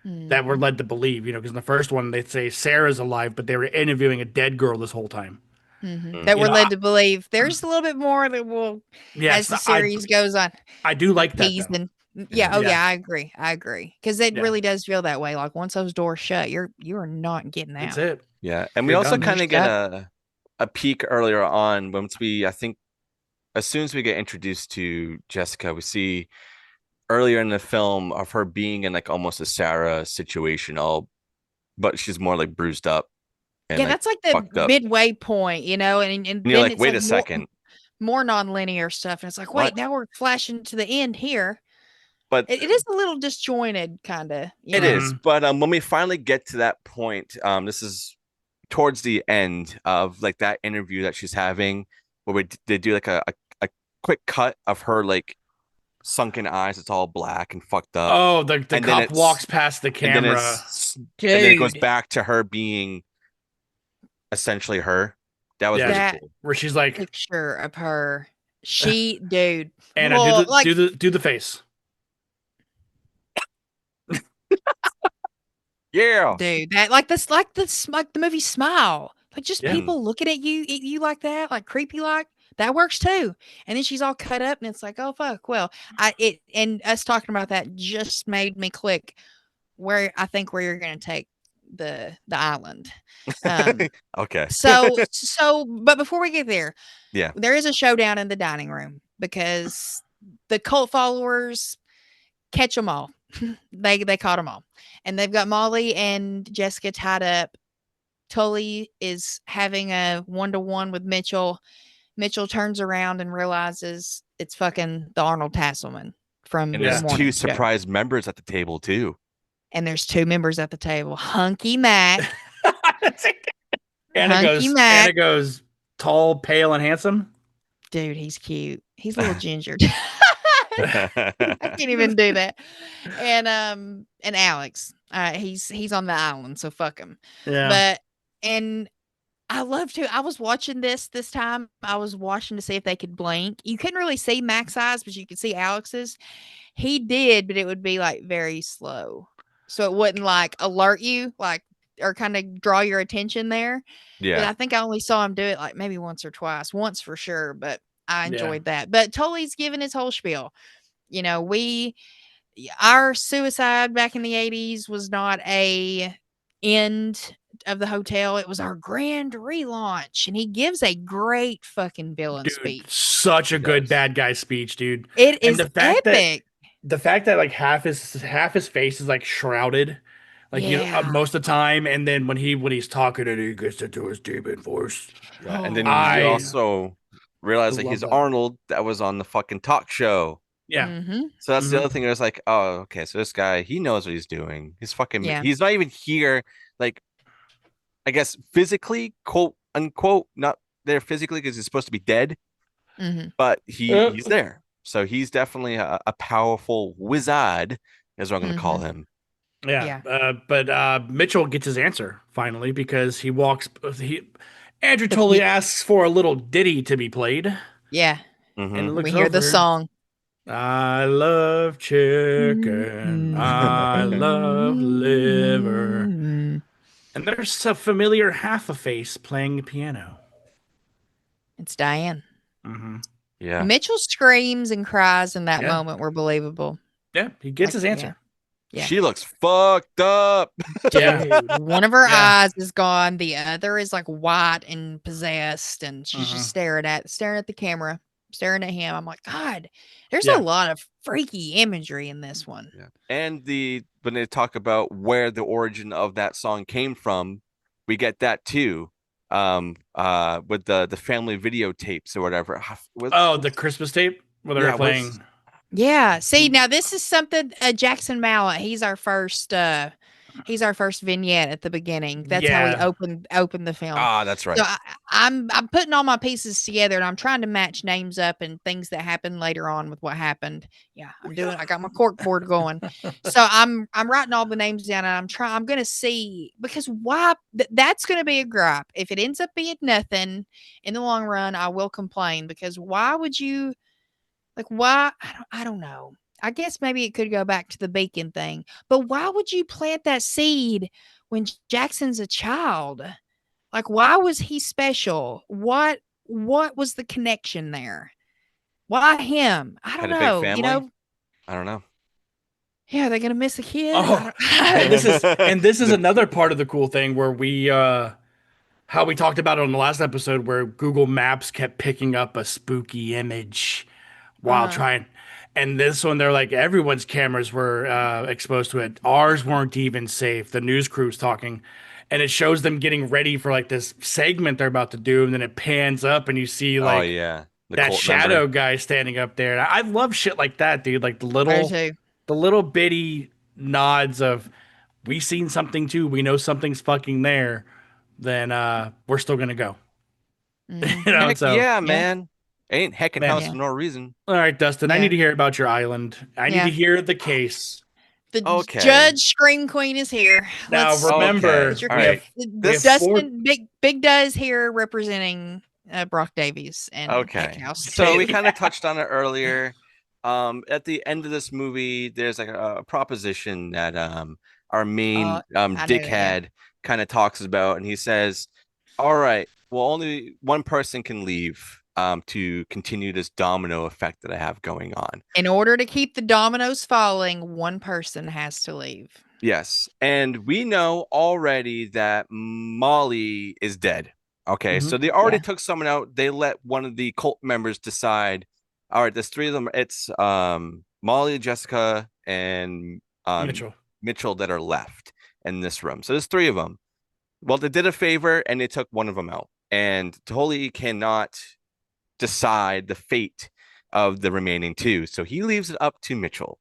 that we're Mm. led to believe. You know, because in the first one they say Sarah's alive, but they were interviewing a dead girl this whole time. Mhm. That You we're know, led to believe. There's a little bit more that will, Yeah, as the series goes on. I do like that. Teased though. and yeah, oh Yeah. yeah, I agree. Because it Yeah. really does feel that way. Like once those doors shut, you are not getting out. That's it. Yeah, and we You're also done. kind You're of get a peek earlier on once I think as soon as we get introduced to Jessica, we see earlier in the film of her being in like almost a Sarah situation, but she's more like bruised up. And Yeah, like, that's like fucked the up. midway point, you know, and And then you're like, it's wait a more, second. more non-linear stuff, and it's like, What? wait, now we're flashing to the end here. But It is a little disjointed, kind of. it is. But when we finally get to that point, this is towards the end of like that interview that she's having, where they do like a quick cut of her like sunken eyes. It's all black and fucked up. Oh, the And then cop it's- walks past the and then camera. and then it goes Dude. back to her being essentially her. That was Yeah. really That cool. Where she's like, picture of her, dude. Anna, well, like, do the face. Yeah. dude, that like this, like the movie Smile. Like just Yeah. people looking at you like that, like creepy, like That works too. And then she's all cut up, and it's like, oh fuck. Well, and us talking about that just made me click where I think where you're going to take the island. Okay. But before we get there, Yeah. there is a showdown in the dining room because the cult followers catch them all. They caught them all, and they've got Molly and Jessica tied up. Tully is having a 1-to-1 with Mitchell. Mitchell turns around and realizes it's fucking the Arnold Tasselman from And the there's morning two show. surprise members at the table too. And there's 2 members at the table. Hunky Mac. Anna goes tall, pale, and handsome. Dude, he's cute. He's a little ginger. I can't even do that. And Alex, he's on the island, so fuck him. Yeah. And I love to. I was watching this time. I was watching to see if they could blink. You couldn't really see Mac's eyes, but you could see Alex's. He did, but it would be like very slow, so it wouldn't like alert you, like or kind of draw your attention there. But Yeah. I think I only saw him do it like maybe once or twice. Once for sure, but I enjoyed that. But Tully's giving his whole spiel. You know, our suicide back in the 80s was not a end of the hotel. It was our grand relaunch. And he gives a great fucking villain speech. Such a good bad guy speech, dude. It is epic. The fact that like half his face is like shrouded. Like most of the time, and then when he's talking and he gets into his demon voice. Yeah, and then you also realize that he's Arnold that was on the fucking talk show. Yeah. Mm-hmm. So that's the other thing. I was like, oh, okay. So this guy, he knows what he's doing. He's fucking. Yeah. He's not even here. Like, I guess physically, quote unquote, not there physically because he's supposed to be dead. Mm-hmm. But he's there. So he's definitely a powerful wizard, is what I'm going to call him. Yeah. But Mitchell gets his answer finally because Andrew Tully asks for a little ditty to be played. Yeah. Mm-hmm. And we hear the song. I love chicken. I love liver. And there's a familiar half a face playing the piano. It's Diane. Mm-hmm. Yeah. Mitchell screams and cries in that moment were believable. Yeah, he gets his answer. Yeah. She looks fucked up. Dude, one of her eyes is gone. The other is like white and possessed, and she's just staring at the camera, staring at him. I'm like, God, there's a lot of freaky imagery in this one. Yeah. And when they talk about where the origin of that song came from, we get that too. With the family videotapes or whatever. The Christmas tape where they're playing. Yeah. See, now this is something Jackson Mallet. He's our first vignette at the beginning. That's how we opened the film. Ah, that's right. So I'm putting all my pieces together, and I'm trying to match names up and things that happened later on with what happened. Yeah, I got my cork board going. So I'm writing all the names down, and I'm going to see, because why that's going to be a gripe. If it ends up being nothing in the long run, I will complain, because why would you? Like, why? I don't know. I guess maybe it could go back to the bacon thing. But why would you plant that seed when Jackson's a child? Like, why was he special? What was the connection there? Why him? I don't know. You know? I don't know. Yeah, they're gonna miss a kid. Oh, and this is another part of the cool thing where we how we talked about it on the last episode, where Google Maps kept picking up a spooky image while trying. And this one, they're like, everyone's cameras were exposed to it. Ours weren't even safe. The news crew's talking. And it shows them getting ready for like this segment they're about to do. And then it pans up and you see like that shadow guy standing up there. And I love shit like that, dude. Like the little bitty nods of, we seen something too. We know something's fucking there. Then we're still going to go. You know, man. Ain't heckin' house for no reason. All right, Dustin, I need to hear about your island. I need to hear the case. The Judge Scream Queen is here. Now remember, Dustin, Big Duz here representing Brock Davies and Heckhouse. So we kind of touched on it earlier. At the end of this movie, there's like a proposition that our main dickhead kind of talks about, and he says, "All right, well, only one person can leave. to continue this domino effect that I have going on. In order to keep the dominoes falling, one person has to leave. Yes. And we know already that Molly is dead. Okay. So they already took someone out. They let one of the cult members decide. All right, there's three of them. It's Molly, Jessica, and Mitchell that are left in this room. So there's three of them. Well, they did a favor and they took one of them out. And Tully cannot decide the fate of the remaining two. So he leaves it up to Mitchell.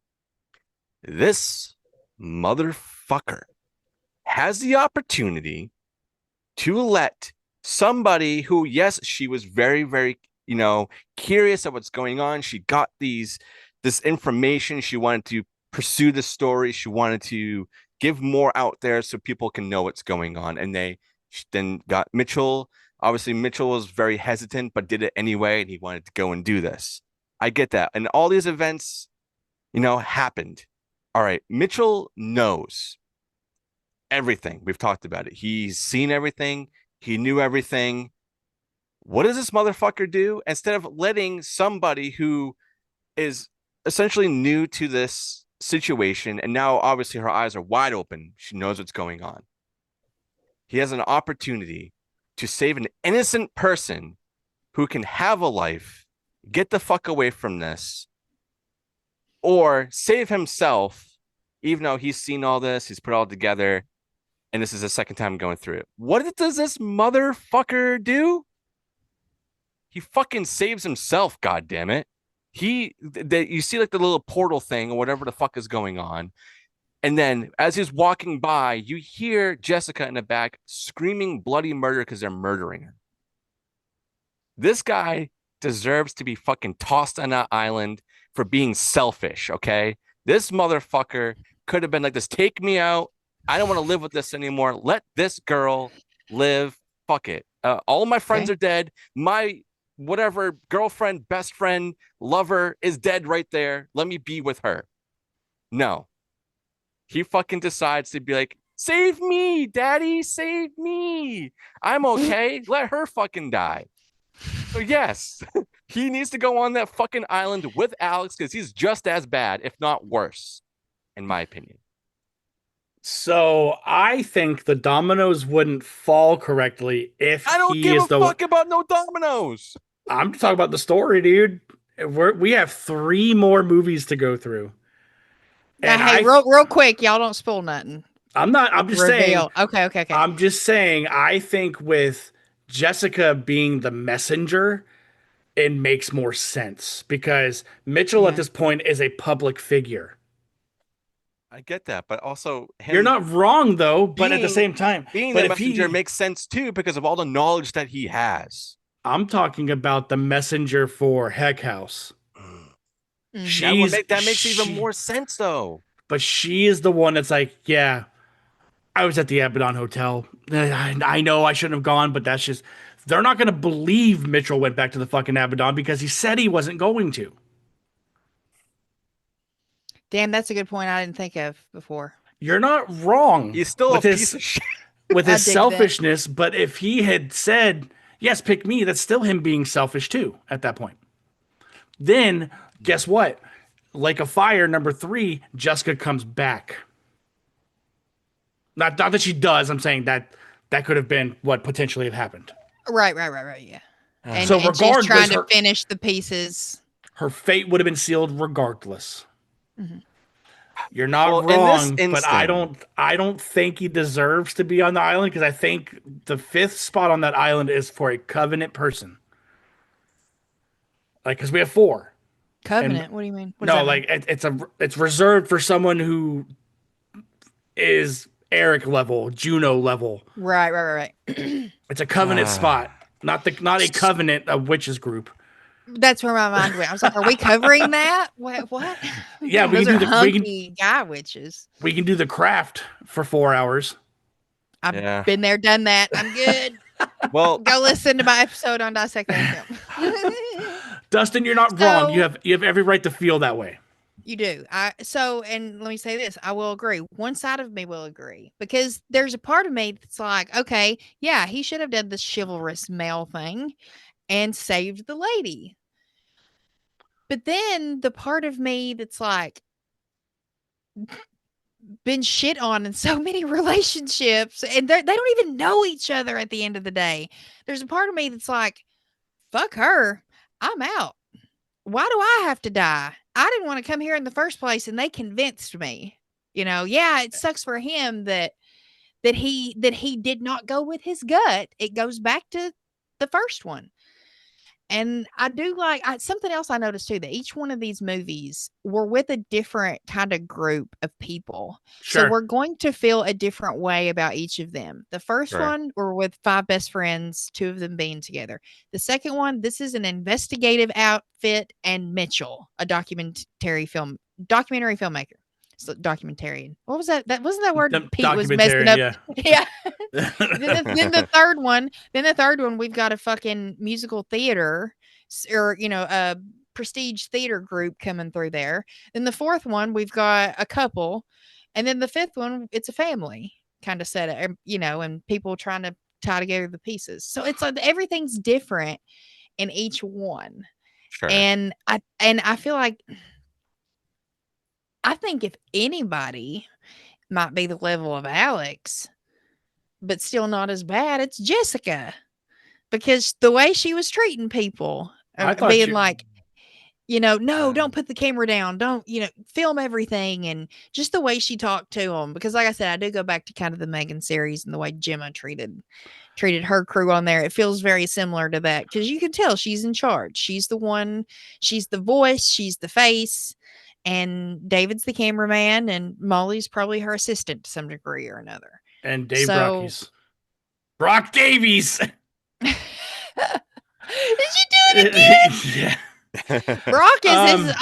This motherfucker has the opportunity to let somebody who, yes, she was very, very, curious of what's going on. She got this information. She wanted to pursue the story. She wanted to give more out there so people can know what's going on. And they then got Mitchell. Obviously, Mitchell was very hesitant, but did it anyway. And he wanted to go and do this. I get that. And all these events, happened. All right. Mitchell knows everything. We've talked about it. He's seen everything. He knew everything. What does this motherfucker do? Instead of letting somebody who is essentially new to this situation, and now obviously her eyes are wide open, she knows what's going on. He has an opportunity to save an innocent person who can have a life, get the fuck away from this, or save himself, even though he's seen all this, he's put it all together, and this is the second time going through it. What does this motherfucker do? He fucking saves himself, goddammit. You see like the little portal thing or whatever the fuck is going on. And then as he's walking by, you hear Jessica in the back screaming bloody murder because they're murdering her. This guy deserves to be fucking tossed on that island for being selfish, okay? This motherfucker could have been like this, take me out. I don't want to live with this anymore. Let this girl live. Fuck it. All my friends are dead. My whatever girlfriend, best friend, lover is dead right there. Let me be with her. No. He fucking decides to be like, save me, daddy, save me. I'm okay. Let her fucking die. So yes, he needs to go on that fucking island with Alex because he's just as bad, if not worse, in my opinion. So I think the dominoes wouldn't fall correctly if I don't give a fuck about no dominoes. I'm talking about the story, dude. We have 3 more movies to go through. And hey, real quick, y'all don't spoil nothing. I'm just saying. Okay. I'm just saying, I think with Jessica being the messenger, it makes more sense because Mitchell at this point is a public figure. I get that, but also you're not wrong though. But at the same time, being the messenger makes sense too because of all the knowledge that he has. I'm talking about the messenger for Heck House. That makes even more sense though. But she is the one that's like, yeah, I was at the Abaddon Hotel. I know I shouldn't have gone, but that's just, they're not going to believe Mitchell went back to the fucking Abaddon because he said he wasn't going to. Damn, that's a good point I didn't think of before. You're not wrong. He's still a piece of shit. With his selfishness, but if he had said, yes, pick me, that's still him being selfish too at that point. Then, guess what? Like a Fire, number 3, Jessica comes back. Not that she does, I'm saying that could have been what potentially had happened. Right, yeah. And, so regardless, she's trying to finish the pieces. Her fate would have been sealed regardless. Mm-hmm. You're not wrong, but I don't think he deserves to be on the island because I think the 5th spot on that island is for a Covenant person. Like, because we have 4. Covenant? What do you mean? It's reserved for someone who is Eric level, Juno level. Right. It's a Covenant spot, not a Covenant of witches group. That's where my mind went. I was like, "Are we covering that? What?" Yeah, we can do guy witches. We can do the craft for 4 hours. I've been there, done that. I'm good. Well, go listen to my episode on Dissect. Dustin, you're not wrong. You have every right to feel that way. You do. And let me say this. I will agree. One side of me will agree because there's a part of me that's like, okay, yeah, he should have done the chivalrous male thing. and saved the lady. But then the part of me that's like been shit on in so many relationships, and they don't even know each other at the end of the day. There's a part of me that's like, fuck her. I'm out. Why do I have to die? I didn't want to come here in the first place, and they convinced me. Yeah, it sucks for him that he did not go with his gut. It goes back to the first one. And I do like something else I noticed too, that each one of these movies were with a different kind of group of people. So Sure. we're going to feel a different way about each of them. The first Sure. one were with 5 best friends, 2 of them being together. The second one, this is an investigative outfit and Mitchell, a documentary filmmaker. So documentarian. What was that? That wasn't that word Pete was messing up. Yeah. Yeah. then the third one, we've got a fucking musical theater or a prestige theater group coming through there. Then the fourth one, we've got a couple, and then the fifth one, it's a family kind of set up, and people trying to tie together the pieces. So it's like everything's different in each one. Sure. And I feel like I think if anybody might be the level of Alex, but still not as bad, it's Jessica. Because the way she was treating people, I thought being you- like, no, don't put the camera down. Don't, film everything. And just the way she talked to them. Because like I said, I do go back to kind of the Megan series and the way Gemma treated her crew on there. It feels very similar to that. Because you can tell she's in charge. She's the one, she's the voice, she's the face. And David's the cameraman, and Molly's probably her assistant to some degree or another. And Dave So- Brock Davies. Did you do it again? Yeah. Brock is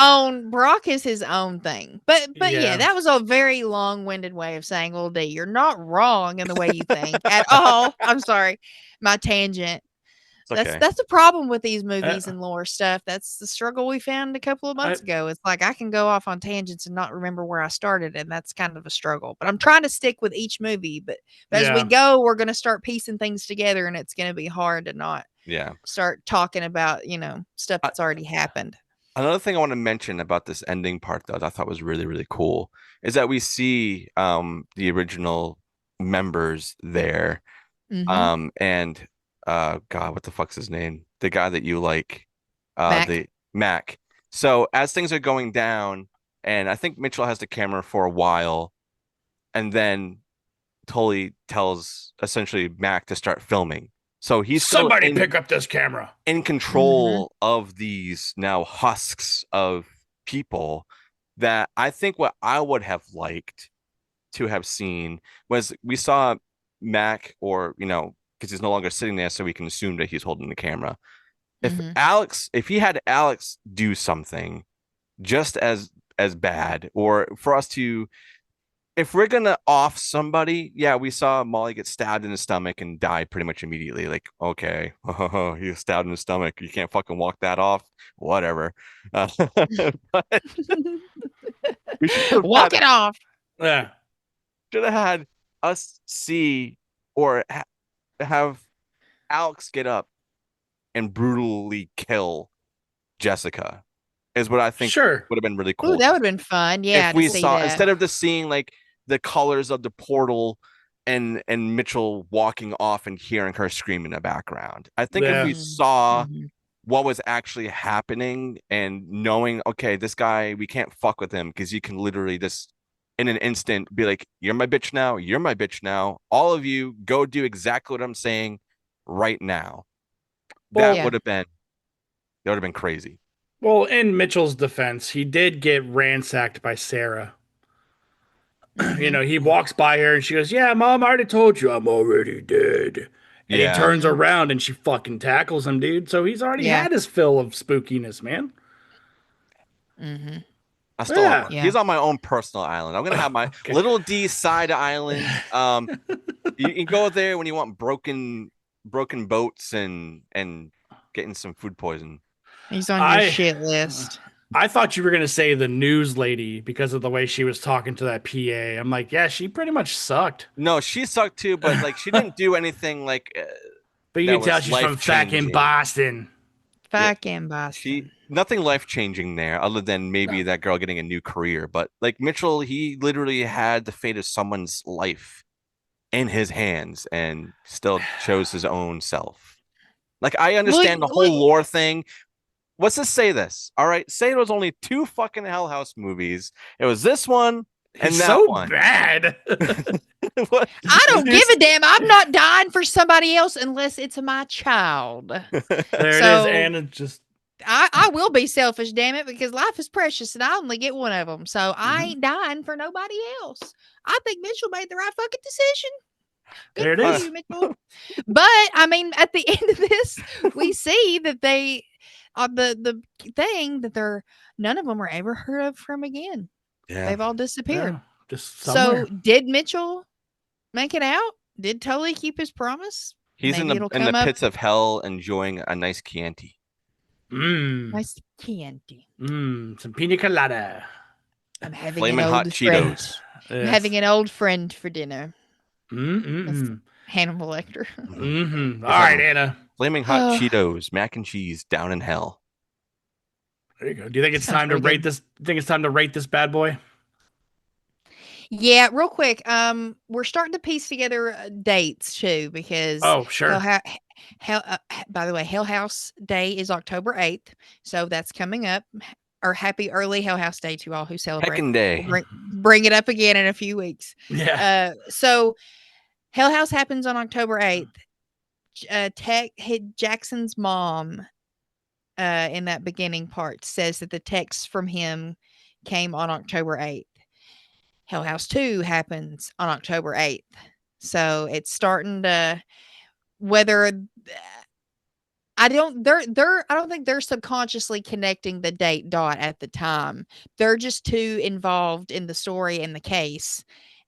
Brock is his own thing. But yeah, Yeah. that was a very long-winded way of saying, well, D, you're not wrong in the way you think at all. I'm sorry. My tangent. It's okay. That's the problem with these movies and lore stuff. That's the struggle we found a couple of months ago. It's like I can go off on tangents and not remember where I started, and that's kind of a struggle. But I'm trying to stick with each movie. But as we Yeah. go, we're going to start piecing things together, and it's going to be hard to not Yeah. start talking about stuff that's already happened. Another thing I want to mention about this ending part, though, that I thought was really, really cool, is that we see the original members there. Mhm. And God, what the fuck's his name? The guy that you like, Mac. the Mac. So as things are going down, and I think Mitchell has the camera for a while, and then Tully tells essentially Mac to start filming. So he's still Somebody pick up this camera. in control of these now husks of people. That I think what I would have liked to have seen was we saw Mac, or because he's no longer sitting there, so we can assume that he's holding the camera. If he had Alex do something just as bad, or for us to, if we're gonna off somebody, yeah, we saw Molly get stabbed in the stomach and die pretty much immediately. Like, okay, he was stabbed in the stomach. You can't fucking walk that off. Whatever. But we should have Walk it off. Yeah. should have had us see or have Alex get up and brutally kill Jessica. Is what I think Sure. would have been really cool. Ooh, that would have been fun. Yeah, if we to see saw that. instead of just seeing like the colors of the portal and Mitchell walking off and hearing her scream in the background. I think if we Yeah. saw Mhm. what was actually happening and knowing, okay, this guy, we can't fuck with him because you can literally just in an instant be like, you're my bitch now, you're my bitch now. All of you go do exactly what I'm saying right now. That Yeah. would have been crazy. Well, in Mitchell's defense, he did get ransacked by Sarah. He walks by her and she goes, "Yeah, Mom, I already told you I'm already dead." And Yeah. he turns around and she fucking tackles him, dude. So he's already Yeah. had his fill of spookiness, man. Mhm. I still Yeah. he's on my own personal island. I'm gonna have my Okay. little D side island. You can go there when you want broken boats and getting some food poison. He's on your shit list. I thought you were going to say the news lady because of the way she was talking to that PA. I'm like, yeah, she pretty much sucked. No, she sucked too, but like she didn't do anything like. But you That can tell was she's from fucking life-changing. Boston. Fucking Boston. Nothing life changing there, other than maybe that girl getting a new career. But like Mitchell, he literally had the fate of someone's life in his hands and still chose his own self. Like I understand the whole lore thing. Let's just say this. All right. Say it was only 2 fucking Hell House movies. It was this one and He's that so one. bad. What? I don't give a damn. I'm not dying for somebody else unless it's my child. There it So- is, Anna. Just I will be selfish, damn it, because life is precious and I only get one of them. So I ain't dying for nobody else. I think Mitchell made the right fucking decision. Good There it for is. you, Mitchell. But I mean, at the end of this, we see that they the thing that none of them are ever heard of from again. Yeah. They've all disappeared. yeah, just somewhere. So did Mitchell make it out? Did Tully keep his promise? He's Maybe in it'll the come up. pits of hell enjoying a nice Chianti. Nice candy. Some pina colada. I'm having Flaming an hot old friend. Cheetos. I'm having an old friend for dinner. Mm-mm. Hannibal Lecter. Mm-hmm. All right, Anna. Flaming hot Cheetos, mac and cheese down in hell. There you go. Do you think it's Sounds time to pretty rate good. this? Think it's time to rate this bad boy? Yeah, real quick. We're starting to piece together dates too because Oh, sure. by the way, Hell House Day is October 8th, so that's coming up. Or happy early Hell House Day to all who celebrate. Heckin' day. We'll bring it up again in a few weeks. Yeah. So Hell House happens on October 8th. Jackson's mom, in that beginning part, says that the text from him came on October 8th. Hell House 2 happens on October 8th. So it's starting to whether I don't think they're subconsciously connecting the date dot at the time. They're just too involved in the story and the case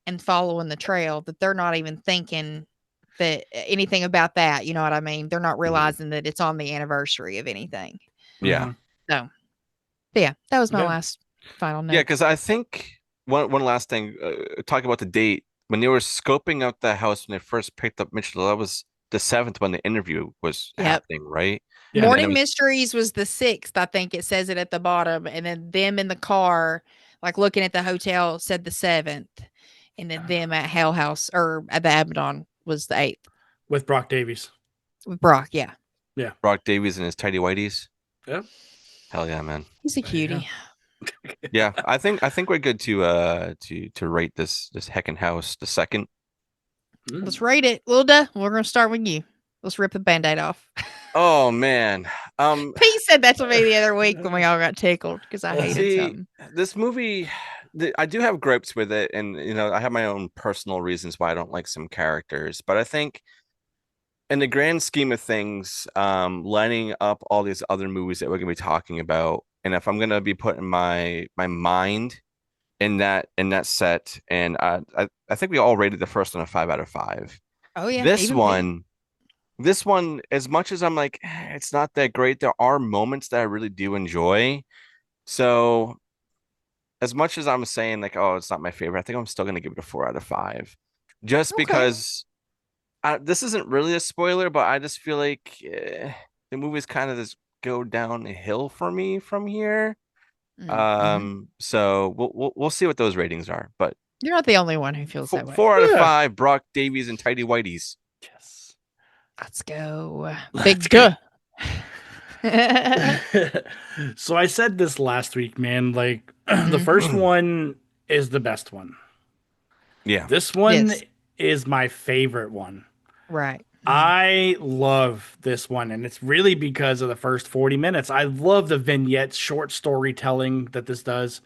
and following the trail that they're not even thinking that anything about that, you know what I mean? They're not realizing that it's on the anniversary of anything. Yeah. So, yeah, that was my Yeah. last final note. Yeah, because I think one last thing, talking about the date, when they were scoping out the house when they first picked up Mitchell, that was the 7th when the interview was happening, right? Yeah. Morning And it was- Mysteries was the 6th, I think it says it at the bottom, and then them in the car, like looking at the hotel, said the 7th, and then them at Hell House or at the Abaddon was the 8th With Brock Davies. with Brock. Yeah, Brock Davies and his tidy whities. Yep. Hell yeah, man. he's a There you go. cutie. Yeah, I think we're good to rate this heckin' house the second. Let's rate it, Lilda. We're gonna start with you. Let's rip the Band-Aid off. Oh man. Pete said that to me the other week when we all got tickled because I hated See, something. this movie, I do have gripes with it, and I have my own personal reasons why I don't like some characters, but I think in the grand scheme of things, lining up all these other movies that we're gonna be talking about, and if I'm gonna be putting my mind in that set, and I think we all rated the first one a 5 out of 5. Oh yeah, This even me. one, as much as I'm like, it's not that great, there are moments that I really do enjoy. So as much as I'm saying like, oh, it's not my favorite, I think I'm still gonna give it a 4 out of 5. Just Okay. because this isn't really a spoiler, but I just feel like the movies kind of just go downhill for me from here. So we'll see what those ratings are. But You're not the only one who feels that way. 4 out of Yeah. 5, Brock Davies and Tidy Whities. Yes. Let's go. Let's Big go. duh. So I said this last week, man. Like the first one is the best one. Yeah. This one Yes. is my favorite one. Right. I love this one, and it's really because of the first 40 minutes. I love the vignettes, short storytelling that this does.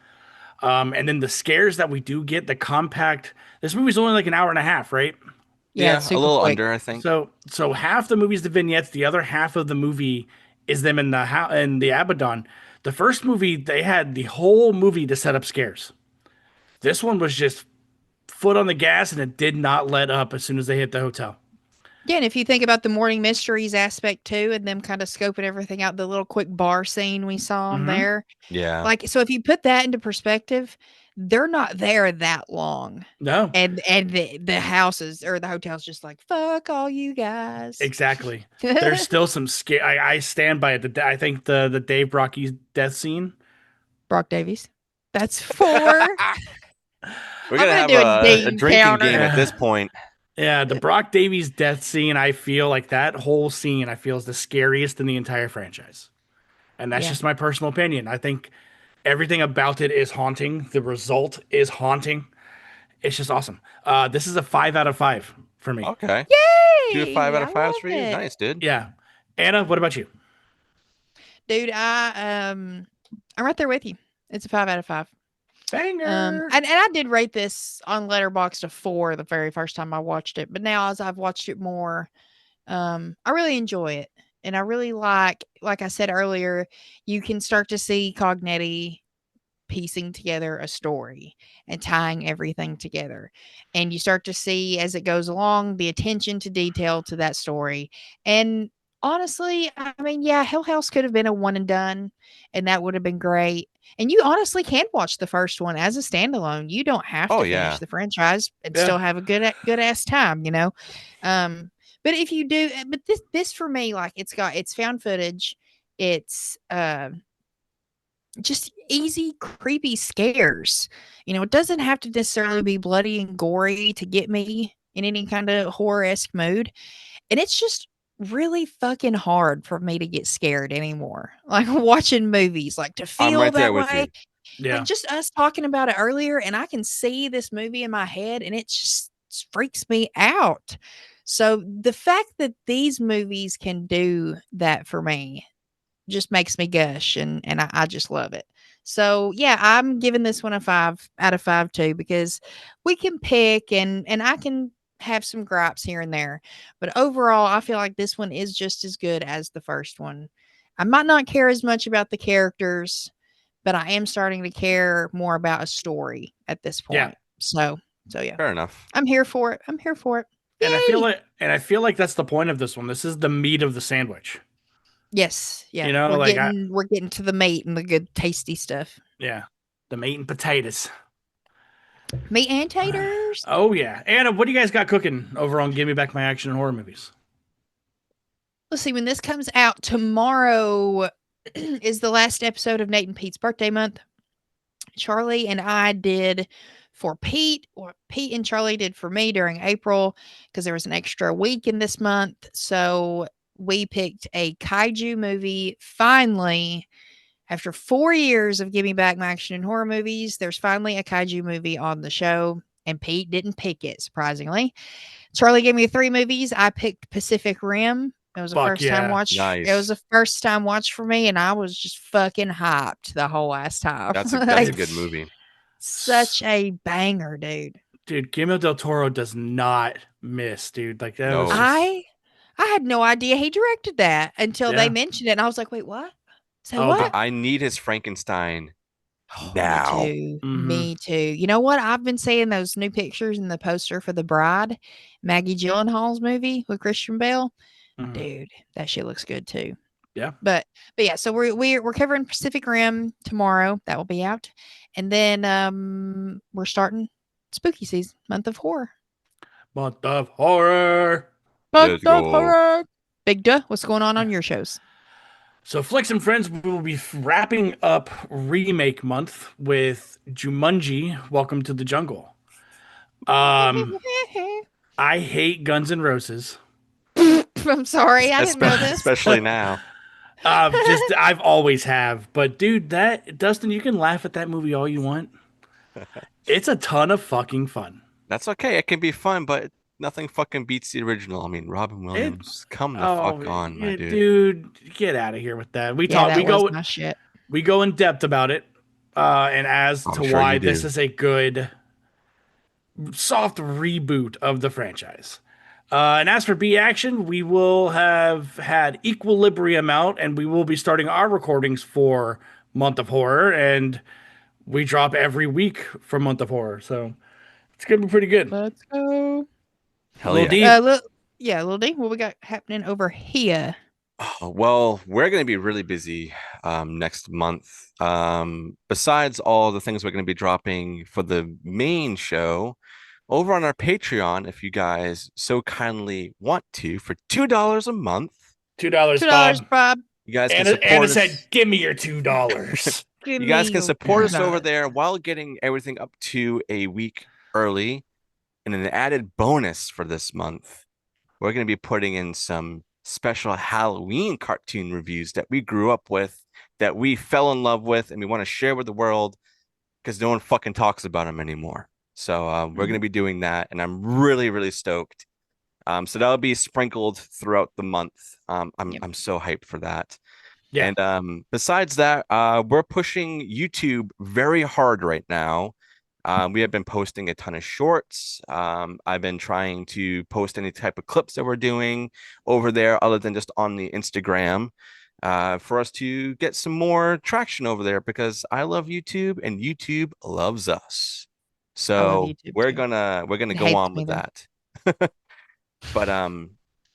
And then the scares that we do get, the compact. This movie's only like an hour and a half, right? Yeah, a super little quick. under, I think. So half the movie's the vignettes, the other half of the movie is them in the Abaddon. The first movie, they had the whole movie to set up scares. This one was just foot on the gas, and it did not let up as soon as they hit the hotel. Yeah, and if you think about the Morning Mysteries aspect too, and them kind of scoping everything out, the little quick bar scene we saw Mhm. there. Yeah. Like, so if you put that into perspective, they're not there that long. No, And the houses or the hotel's just like, fuck all you guys. exactly. There's still some scare. I stand by it. I think the Dave Brocky's death scene. Brock Davies. That's 4. We're I'm gonna gonna have do a a Dean drinking counter. game at this point. Yeah, the Brock Davies death scene, I feel like that whole scene, I feel is the scariest in the entire franchise. And that's Yeah. just my personal opinion. I think everything about it is haunting. The result is haunting. It's just awesome. This is a 5 out of 5 for me. Okay. Yay! 2 5 out of I 5s love for you. it. Nice, dude. Yeah. Anna, what about you? Dude, I'm right there with you. It's a 5 out of 5. Banger. And I did rate this on Letterboxd a 4 the very first time I watched it, but now as I've watched it more, I really enjoy it. And I really like I said earlier, you can start to see Cognetti piecing together a story and tying everything together. And you start to see as it goes along the attention to detail to that story. And honestly, I mean, yeah, Hell House could have been a one and done, and that would have been great. And you honestly can watch the first one as a standalone. You don't have Oh, to yeah. finish the franchise and Yeah. still have a good ass time, you know. But if you do, but this for me, like it's found footage, it's just easy, creepy scares. You know, it doesn't have to necessarily be bloody and gory to get me in any kind of horror-esque mood. And it's just really fucking hard for me to get scared anymore. Like watching movies, like to I'm feel right there that with way. you. Yeah. Like just us talking about it earlier, and I can see this movie in my head, and it just freaks me out. So the fact that these movies can do that for me just makes me gush, and I just love it. So yeah, I'm giving this one a 5 out of 5 too, because we can pick and I can have some gripes here and there, but overall I feel like this one is just as good as the first one. I might not care as much about the characters, but I am starting to care more about a story at this point. Yeah. So yeah, Fair enough. I'm here for it. I'm here for it. And Yay! I feel like that's the point of this one. This is the meat of the sandwich. Yes, yeah. You know, we're like we're getting to the meat and the good tasty stuff. Yeah. The meat and potatoes. Meat and taters. Oh yeah. Anna, what do you guys got cooking over on Give Me Back My Action and Horror Movies? Let's see, when this comes out tomorrow is the last episode of Nate and Pete's birthday month. Charlie and I did for Pete, or Pete and Charlie did for me during April, because there was an extra week in this month. So we picked a kaiju movie. Finally, after 4 years of giving back my action and horror movies, there's finally a kaiju movie on the show, and Pete didn't pick it, surprisingly. Charlie gave me 3 movies. I picked Pacific Rim. It was a first time watch. Nice. It was a first time watch for me, and I was just fucking hyped the whole last time. That's a Like, good movie. such a banger, dude. Dude, Guillermo del Toro does not miss, dude. Like that No. was just- I had no idea he directed that until Yeah. they mentioned it, and I was like, wait, what? So Oh, what? I need his Frankenstein. Oh, Now. Me too. Mhm. Me too. You know what? I've been seeing those new pictures in the poster for The Bride, Maggie Gyllenhaal's movie with Christian Bale. Mhm. Dude, that shit looks good too. Yeah. But yeah, so we're covering Pacific Rim tomorrow. That will be out. And then we're starting spooky season, month of horror. Month of Horror. Let's Month of go. horror. Big duh. What's going on your shows? So Flicks and Friends, we will be wrapping up remake month with Jumanji, Welcome to the Jungle. I hate Guns N' Roses. I'm sorry, I didn't know this. Especially now. I've always have. But dude, Dustin, you can laugh at that movie all you want. It's a ton of fucking fun. That's okay. It can be fun, but nothing fucking beats the original. I mean, Robin Williams, come the fuck on, my dude. Dude, get out of here with that. We That go was my shit. we go in depth about it. And as I'm to sure why you this do. is a good soft reboot of the franchise. And as for B Action, we will have had Equilibrium out, and we will be starting our recordings for Month of Horror, and we drop every week for Month of Horror, so it's gonna be pretty good. Let's go. Hell Lil yeah. D. Lil D, what we got happening over here? Oh, well, we're going to be really busy next month. Besides all the things we're going to be dropping for the main show, over on our Patreon, if you guys so kindly want to, for $2 a month, $2, $2, Bob. Bob. you guys can Anna support us. said, "Give me your $2." Give You guys me can your support us over $2. there while getting everything up to a week early. And an added bonus for this month, we're going to be putting in some special Halloween cartoon reviews that we grew up with, that we fell in love with, and we want to share with the world because no one fucking talks about them anymore. So we're going to be doing that, and I'm really, really stoked. So that'll be sprinkled throughout the month. I'm so hyped for that. Yeah. And besides that, we're pushing YouTube very hard right now. We have been posting a ton of shorts. I've been trying to post any type of clips that we're doing over there other than just on the Instagram, for us to get some more traction over there, because I love YouTube and YouTube loves us. I love So YouTube we're too. gonna It go hates on me with though. that. But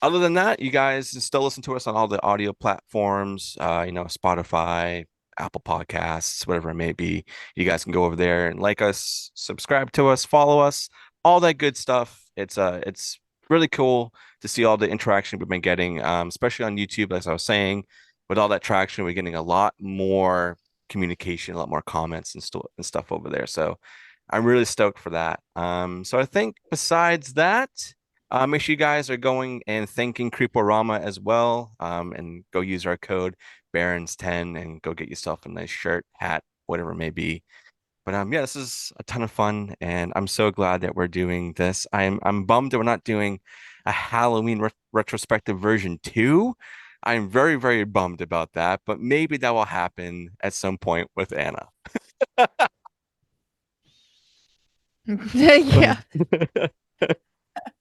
other than that, you guys still listen to us on all the audio platforms, Spotify, Apple Podcasts, whatever it may be. You guys can go over there and like us, subscribe to us, follow us, all that good stuff. It's really cool to see all the interaction we've been getting, especially on YouTube. As I was saying, with all that traction, we're getting a lot more communication, a lot more comments and stuff over there. So I'm really stoked for that. So I think besides that, make sure you guys are going and thanking Creeporama as well. And go use our code Barons10 and go get yourself a nice shirt, hat, whatever it may be. But yeah, this is a ton of fun, and I'm so glad that we're doing this. I'm bummed that we're not doing a Halloween retrospective version 2. I'm very, very bummed about that, but maybe that will happen at some point with Anna. Yeah.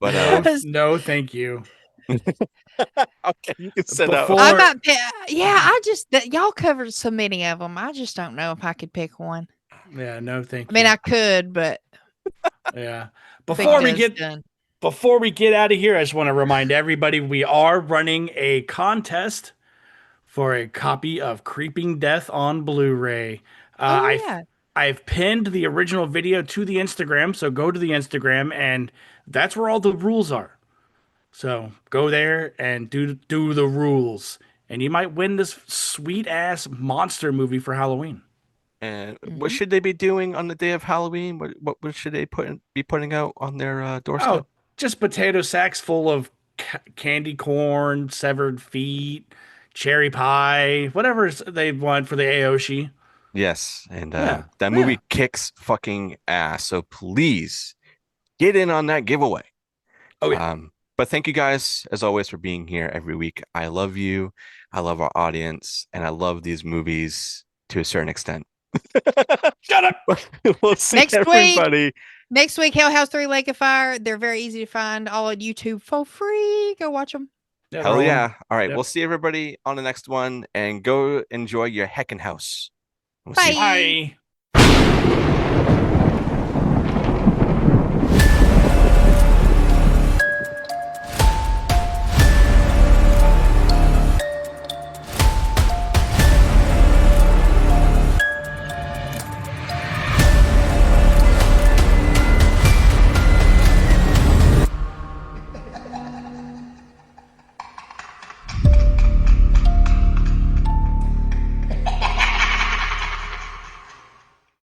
But No, thank you. okay, you can sit out. Before- I might I just y'all covered so many of them. I just don't know if I could pick one. Yeah, no, thank I mean, you. I could, but Yeah. Big Before we Joe's get done. Before we get out of here, I just want to remind everybody we are running a contest for a copy of Creeping Death on Blu-ray. Oh, yeah. I've pinned the original video to the Instagram, so go to the Instagram, and that's where all the rules are. So go there and do the rules, and you might win this sweet ass monster movie for Halloween. And what should they be doing on the day of Halloween? What should they be putting out on their doorstep? Oh, just potato sacks full of candy corn, severed feet, cherry pie, whatever they want for the Aoshi. Yes, and Yeah, that movie kicks fucking ass. So please get in on that giveaway. Oh yeah. But thank you guys as always for being here every week. I love you. I love our audience, and I love these movies to a certain extent. Shut up. We'll see Next week. everybody. Next week, Hell House 3 Lake of Fire. They're very easy to find all on YouTube for free. Go watch them. Yeah, Hell rolling. yeah. All right. Yep. We'll see everybody on the next one, and go enjoy your heckin' house. We'll see you. Bye. Bye.